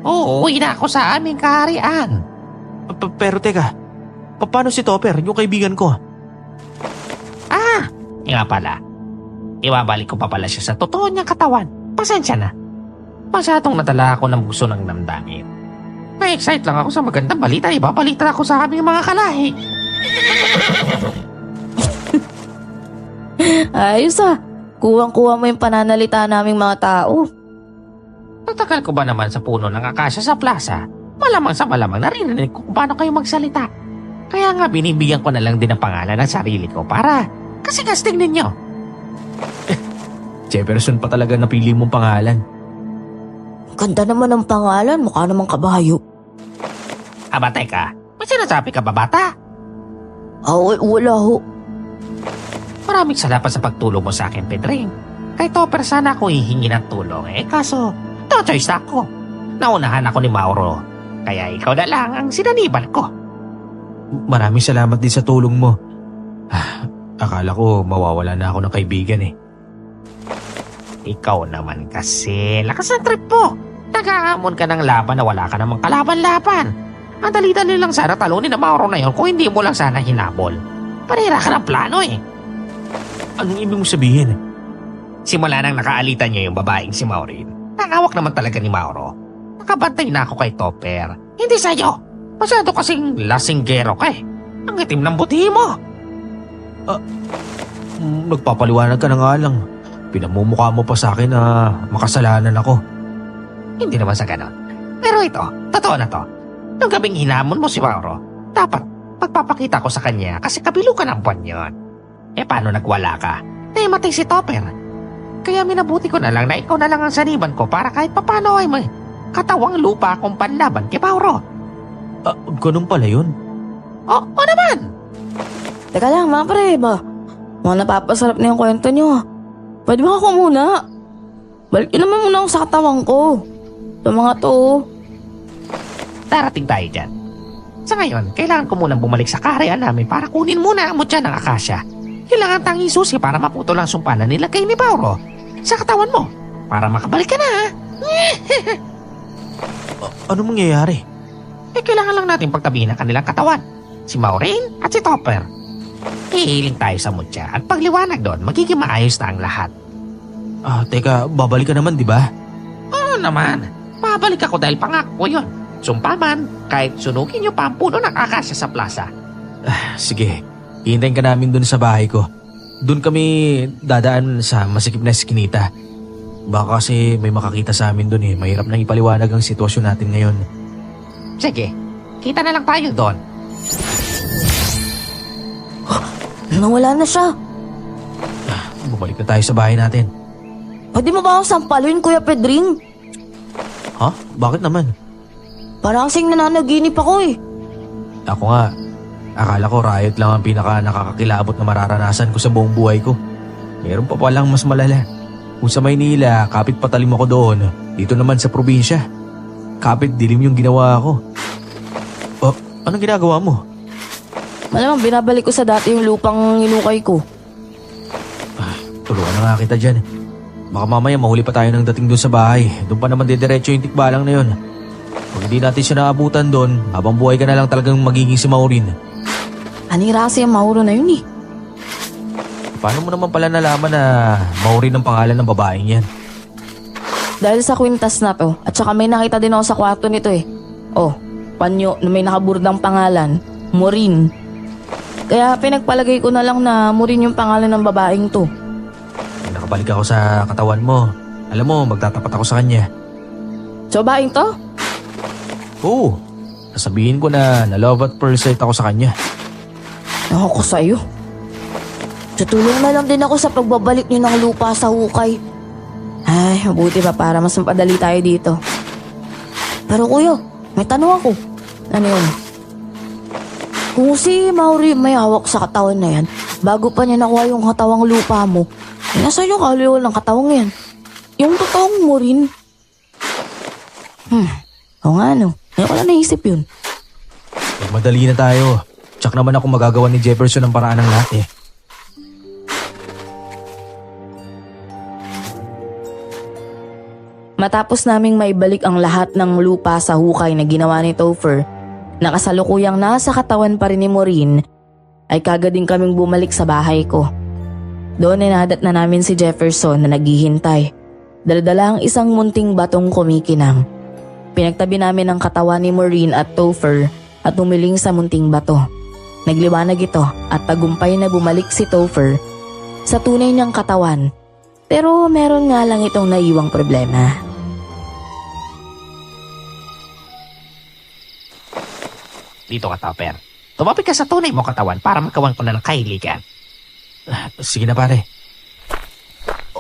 Uuwi na ako sa aming kaharian. Pero teka, paano si Topper, yung kaibigan ko? Nga pala, ibabalik ko pa pala siya sa totoo niyang katawan. Pasensya na. Masyadong nadala ako ng gusto ng damdamin. Na-excite lang ako sa magandang balita. Ibabalitan ako sa aming mga kalahi. Ayos ah. Kuwang-kuha mo yung pananalita naming mga tao. Natagal ko ba naman sa puno ng akasya sa plaza? Malamang sa malamang narinig ko kung paano kayo magsalita. Kaya nga binibigyan ko na lang din ang pangalan ng sarili ko para kasi-casting ninyo. Jefferson pa talaga napili mong pangalan. Ganda naman ng pangalan, mukha namang kabayo. Aba teka, may sinasabi ka ba bata? Wala ho. Maraming salamat sa pagtulong mo sa akin, Pedring. Kay Topper sana ako hihingi ng tulong kaso no choice na ako. Naunahan ako ni Mauro, kaya ikaw na lang ang sinaniban ko. Maraming salamat din sa tulong mo. Akala ko mawawala na ako ng kaibigan eh. Ikaw naman kasi, lakas ng trip mo. Nag-aamon ka ng laban na wala ka namang kalaban-laban. Ang dali-dali lang sana talunin na Mauro na yon kung hindi mo lang sana hinabol. Parehira ka ng plano eh. Anong ibig mo sabihin? Simula nang nakaalitan niya yung babaeng si Maureen, nangawak naman talaga ni Mauro. Nakabantay na ako kay Topper. Hindi sa'yo. Masyado kasing lasinggero ka eh. Ang itim ng buti mo. Nagpapaliwanag ka na nga lang. Pinamumukha mo pa sa akin na makasalanan ako. Hindi naman sa ganon. Pero ito, totoo na to. Nung gabing hinamon mo si Mauro, dapat magpapakita ko sa kanya kasi kabilo ka ng buwan yun. Eh paano nagwala ka? Nahimatay si Topper. Kaya minabuti ko na lang na ikaw na lang ang saniban ko para kahit papano ay may katawang lupa akong panlaban kay Mauro. Ganun pala yun. O naman! Teka lang, mga pre, ba? Mga napapasarap na yung kwento nyo. Pwede ba ako muna? Balikin naman muna ako sa katawang ko. Sa mga to. Darating tayo dyan. Sa ngayon, kailangan ko munang bumalik sa karean namin para kunin muna ang mutya ng akasya. Kailangan tanging susi para maputol ang sumpanan nila kay ni Mauro sa katawan mo para makabalik ka na. Ano mangyayari? Eh, kailangan lang natin pagtabihin ang kanilang katawan. Si Maureen at si Topper. Hihiling tayo sa mutya at pagliwanag doon, magiging maayos na ang lahat. Teka, babalik ka naman, di ba? Oo naman. Babalik ako dahil pangako ko yun. Sumpa man, kahit sunugin niyo pa ang puno ng akasya sa plaza. Sige, hihintayin ka namin dun sa bahay ko. Dun kami dadaan sa masikip na eskinita. Baka kasi may makakita sa amin dun eh. Mahirap nang ipaliwanag ang sitwasyon natin ngayon. Sige, kita na lang tayo doon. Nawala na siya. Bumalik na tayo sa bahay natin. Pwede mo ba akong sampalin, Kuya Pedring? Ha? Bakit naman? Parang kasing nananaginip ako eh. Ako nga, akala ko riot lang ang pinaka nakakakilabot na mararanasan ko sa buong buhay ko. Meron pa palang mas malala. Kung sa Maynila, kapit patalim ako doon. Dito naman sa probinsya, kapit dilim yung ginawa ko. Anong ginagawa mo? Malamang binabalik ko sa dati yung lupang inukay ko. Tulungan na nga kita dyan. Baka mamaya mahuli pa tayo ng dating doon sa bahay. Doon pa naman didiretso yung tikbalang na yun. Kung hindi natin siya naabutan doon, habang buhay ka na lang talagang magiging si Maureen. Anira kasi ang Mauro na yun eh. Paano mo naman pala nalaman na Maureen ang pangalan ng babaeng yan? Dahil sa kwintas na to, at saka may nakita din ako sa kwarto nito eh. Oh, panyo na may nakaburdang pangalan, Maureen. Kaya pinagpalagay ko na lang na Maureen yung pangalan ng babaeng to. Kung nakabalik ako sa katawan mo, alam mo, magtatapat ako sa kanya. So babaeng to? Oo, sasabihin ko na love at first sight ako sa kanya. Ako ko sa'yo. Tutulong na lang din ako sa pagbabalik niyo ng lupa sa hukay. Ay, mabuti pa para mas mapadali tayo dito. Pero kuya, may tanong ako. Ano yun? Kung si Mauri may hawak sa katawan na yan, bago pa niya nakuha yung katawang lupa mo, nasa yung kaliwal ng katawang yan. Yung totoong mo rin. O nga no, ngayon ko lang naisip yun. Madali na tayo. Tsak naman ako magagawa ni Jefferson ang paraan ng lahat eh. Matapos naming maibalik ang lahat ng lupa sa hukay na ginawa ni Topher, na kasalukuyang nasa katawan pa rin ni Maureen, ay kagad din kaming bumalik sa bahay ko. Doon ay nadat na namin si Jefferson na naghihintay. Daladala ang isang munting batong kumikinang. Pinagtabi namin ang katawan ni Maureen at Topher at humiling sa munting bato. Nagliwanag ito at tagumpay na bumalik si Topher sa tunay niyang katawan. Pero meron nga lang itong naiwang problema. Dito ka, Topper. Tumapit ka sa tunay mo katawan para magkawan ko na ng kahiligan. Sige na pare.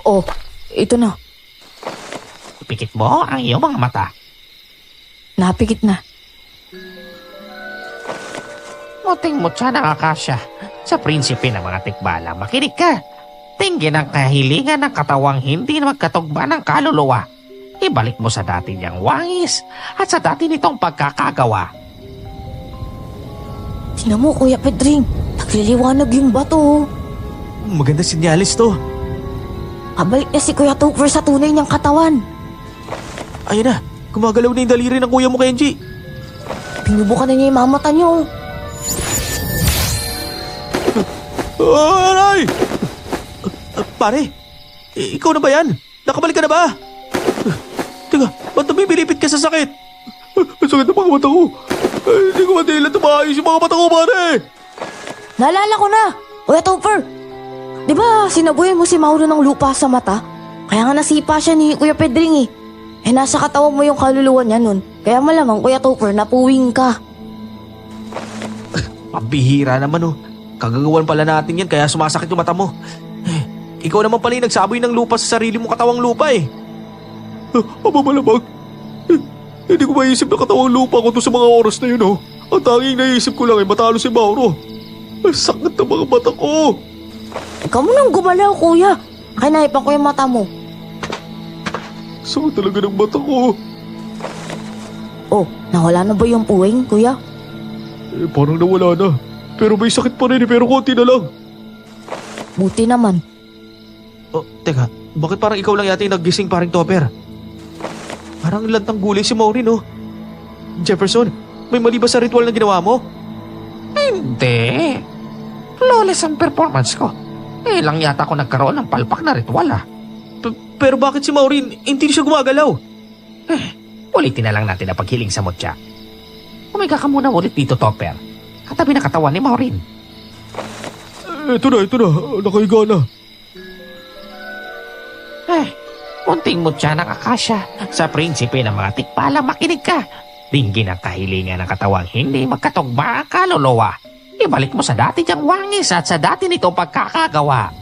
Oh, ito na. Ipikit mo ang iyong mga mata. Napikit na. Muting-mutya ng akasya sa prinsipe ng mga tikbala. Makinig ka. Tingin ang kahilingan ng katawang hindi magkatugma ng kaluluwa. Ibalik mo sa dati niyang wangis at sa dati nitong pagkakagawa. Tingnan mo, Kuya Pedring. Nagliliwanag yung bato. Maganda sinyalis to. Kabalik na si Kuya Topher sa tunay niyang katawan. Ayun na, gumagalaw na yung daliri ng kuya mo, Kenji. Pinubukan na niya yung mga mata niyo. Aray! Pare, ikaw na ba yan? Nakabalik ka na ba? Teka, ba't nabibilipit ka sa sakit? Ang sakit ng mga mata ko. Hindi ko matilan na maayos yung mga mata ko, pare. Naalala ko na, Kuya Topher. Di ba sinabuhay mo si Mauro ng lupa sa mata? Kaya nga nasipa siya ni Kuya Pedring eh. Nasa katawan mo yung kaluluwa niya nun. Kaya malamang Kuya Topher, napuwing ka. Pambihira naman oh. Kagagawan pala natin yan kaya sumasakit yung mata mo. Ikaw naman pala yung nagsaboy ng lupa sa sarili mong katawang lupa eh. Aba malamang. Hindi ko maisip na katawang lupa ko to sa mga oras na yun, oh. Ang tanging naisip ko lang ay matalo si Mauro. Ang sakit ng mga mata ko. Ikaw mo nang gumalaw, Kuya. Kaya naipan ko yung mata mo. Sakit talaga ng mata ko. Oh, nawala na ba yung puwing, Kuya? Parang nawala na. Pero may sakit pa rin, pero konti na lang. Buti naman. Oh, teka, bakit parang ikaw lang yata yung naggising paring Topper? Parang lantang gulay si Maureen oh. Jefferson, may mali ba sa ritual na ginawa mo? Hindi. Flawless ang performance ko. Lang yata ako nagkaroon ng palpak na ritual ah. Pero bakit si Maureen hindi siya gumagalaw? Ulitin na lang natin ang paghiling sa mutya. Umiga ka muna ulit dito, Topper. Katabi na katawan ni Maureen. Ito na. Nakahiga na. Kunting mutya ng akasya. Sa prinsipe ng mga tikpala, makinig ka. Dinggin ang kahilingan ng katawang hindi magkatugma ang kaluluwa. Ibalik mo sa dati diyang wangis at sa dati nitong pagkakagawa.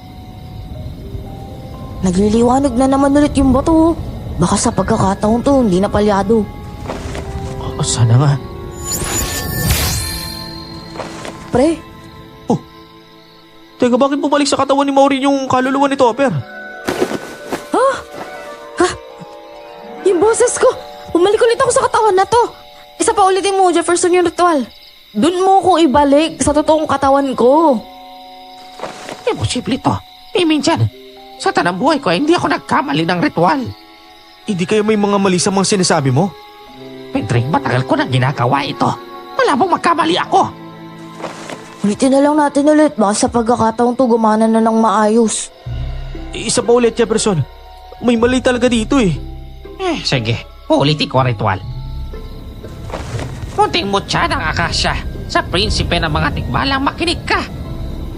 Nagliliwanag na naman ulit yung bato. Baka sa pagkakataon to, hindi na palyado. Sana nga. Pre, Teka, bakit bumalik sa katawan ni Maureen yung kaluluwa ni Topper? yung boses ko. Bumalik ulit ako sa katawan na to. Isa pa ulitin mo, Jefferson, yung ritual. Doon mo ko ibalik sa totoong katawan ko. Imposible to. Minsan, sa tanang buhay ko ay hindi ako nagkamali ng ritual. Hindi kaya may mga mali sa mga sinasabi mo? Pedring, matagal ko nang ginagawa ito. Malabong magkamali ako. Ulitin na lang natin ulit. Baka sa pagkakataon to gumana na ng maayos. Isa pa ulit, Jefferson. May mali talaga dito eh. Sige, ulitin ko ang ritual. Munting mutya ng akasya. Sa prinsipe ng mga tikbalang makinig ka.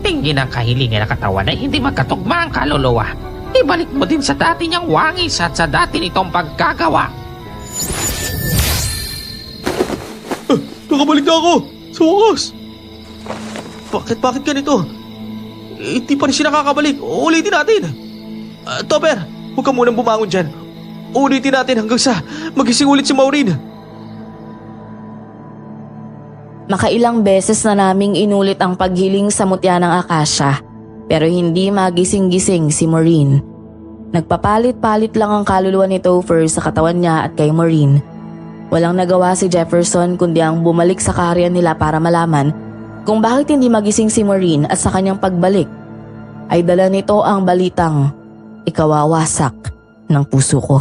Tingin ang kahilingan ng katawan ay hindi magkatugma ang kaluluwa. Ibalik mo din sa dati niyang wangis at sa dati nitong pagkagawa. Nakabalik na ako. Sa wakas. Bakit ganito? Hindi pa rin siya nakakabalik. Ulitin natin. Topper, huwag ka munang bumangon dyan. Ulitin natin hanggang sa magising ulit si Maureen. Makailang beses na naming inulit ang paghiling sa mutya ng akasya, pero hindi magising-gising si Maureen. Nagpapalit-palit lang ang kaluluwa ni Topher sa katawan niya at kay Maureen. Walang nagawa si Jefferson kundi ang bumalik sa kaharian nila para malaman kung bakit hindi magising si Maureen at sa kanyang pagbalik ay dala nito ang balitang ikawawasak ng puso ko.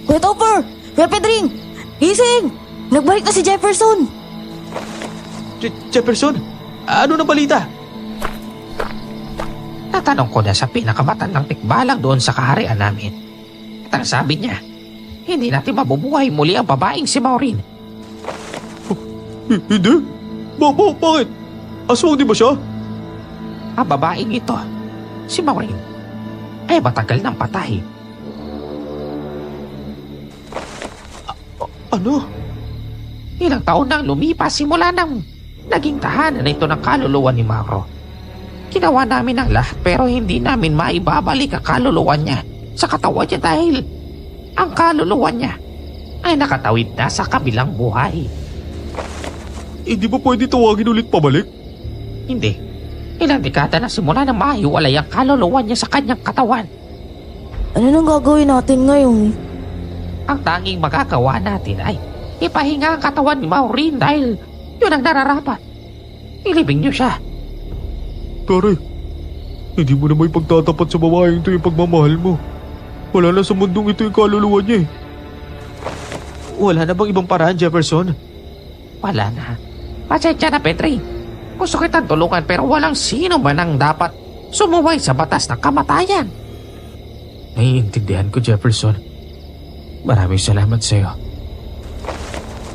Kuya Topher! Kuya Pedring! Gising! Nagbalik na si Jefferson! Jefferson, ano na balita? Natanong ko na sa pinakamatandang tikbalang doon sa kaharian namin. At ang sabi niya, hindi natin mabubuhay muli ang babaeng si Maureen. Hindi? Bakit? Aswang di ba siya? Ang babaeng ito, si Maureen, ay matagal nang patay. Ano? Ilang taon nang lumipas simula nang naging tahanan na ito ng kaluluwa ni Mauro. Ginawa namin ang lahat pero hindi namin maibabalik ang kaluluwa niya sa katawan niya dahil ang kaluluwa niya ay nakatawid na sa kabilang buhay. Hindi ba pwede tawagin ulit pabalik? Hindi. Ilang dekada na simula na mahiwalay ang kaluluwa niya sa kanyang katawan. Ano nang gagawin natin ngayon? Ang tanging magagawa natin ay ipahinga ang katawan ni Maureen dahil yun ang nararapat. Ilibing niyo siya. Pare, hindi mo na may pagtatapat sa babaeng ito yung pagmamahal mo. Wala na sa mundong ito yung kaluluwa niya eh. Wala na bang ibang paraan, Jefferson? Wala na. Pasensya na, Pedring. Gusto kitang tulungan pero walang sino man ang dapat sumuway sa batas ng kamatayan. Naiintindihan ko, Jefferson. Maraming salamat sa'yo.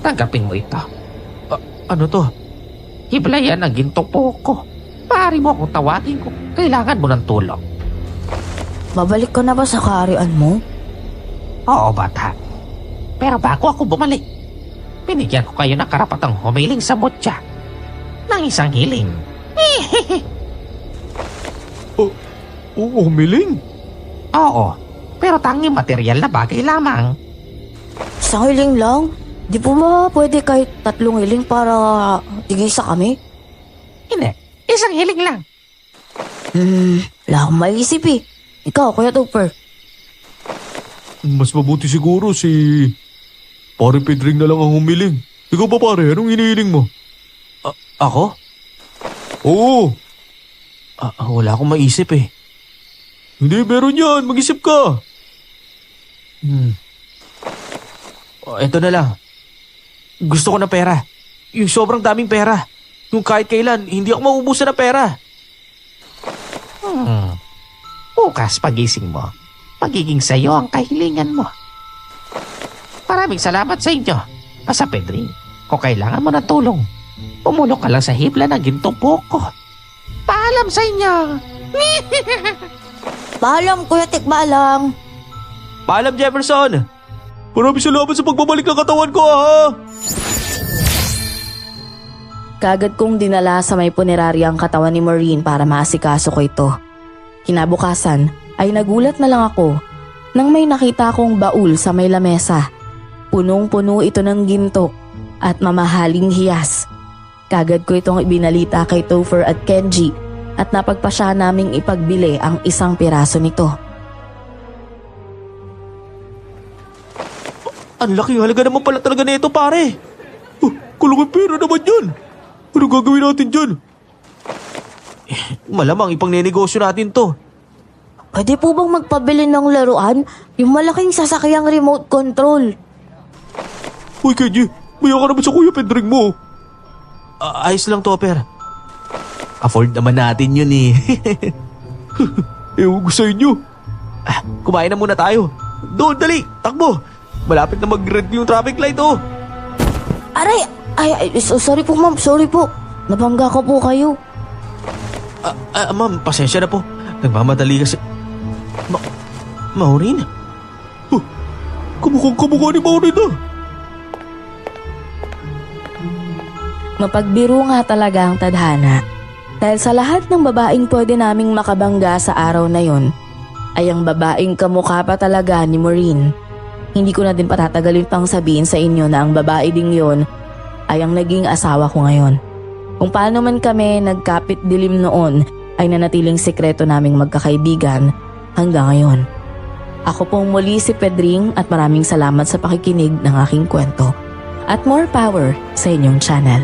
Tanggapin mo ito. Ano to? Hiblayan ang gintong buhok ko. Maaari mo akong tawagin kung kailangan mo ng tulong. Babalik ka na ba sa kaharian mo? Oo, bata. Pero bago ako bumalik, binigyan ko kayo ng karapatang humiling sa mutya ng isang hiling. Humiling? Oo, pero tanging material na bagay lamang. Isang hiling lang? Di po ba pwede kahit 3 hiling para tigisa kami? Hindi, isang hiling lang. Wala akong maisip eh. Ikaw, Kuya Topper. Mas mabuti siguro si Pare Pedring na lang ang humiling. Ikaw ba pare, anong hinihiling mo? Ako? Oo, Wala akong maisip eh. hindi meron yan, mag-isip ka. Ito na lang. Gusto ko ng pera. Yung sobrang daming pera. Yung kahit kailan, hindi ako mauubusan ng pera. Bukas pagising mo, magiging sayo ang kahilingan mo. Maraming salamat sa inyo, Pasa Pedring. Kung kailangan mo ng tulong, pumulong ka lang sa hibla ng gintong buhok ko. Paalam sa inyo! Paalam, Kuya Tikbalang. Paalam, Jefferson! Maraming salamat sa pagbabalik ng katawan ko ha. Kagad kong dinala sa may punerarya ang katawan ni Maureen para maasikaso ko ito. Kinabukasan ay nagulat na lang ako nang may nakita akong baul sa may lamesa. Punong-puno ito ng ginto at mamahaling hiyas. Kagad ko itong ibinalita kay Topher at Kenji at napagpasya naming ipagbili ang isang piraso nito. Ang laking halaga naman pala talaga na ito, pare. Kalaking pera naman yan. Ano gagawin natin dyan? Malamang ipang nenegosyo natin to. Pwede po bang magpabili ng laruan? Yung malaking sasakyang remote control. Uy Kenji, maya ka naman sa Kuya Pedring mo. Ayos lang, Topper. Afford naman natin yun eh. Ewan ko sa inyo. Kumain na muna tayo. Doon, dali, takbo. Malapit na mag-red yung traffic light, oh. Aray! Sorry po, ma'am. Sorry po. Nabangga ko po kayo. Ma'am, pasensya na po. Nagmamadali kasi. Maureen? Kamukhang ni Maureen ah. Mapagbiro nga talaga ang tadhana. Dahil sa lahat ng babaeng pwede naming makabangga sa araw na yon, ay ang babaeng kamukha pa talaga ni Maureen. Hindi ko na din patatagalin pang sabihin sa inyo na ang babae ding yon ay ang naging asawa ko ngayon. Kung paano man kami nagkapit dilim noon ay nanatiling sikreto naming magkakaibigan hanggang ngayon. Ako pong muli si Pedring at maraming salamat sa pakikinig ng aking kwento. At more power sa inyong channel.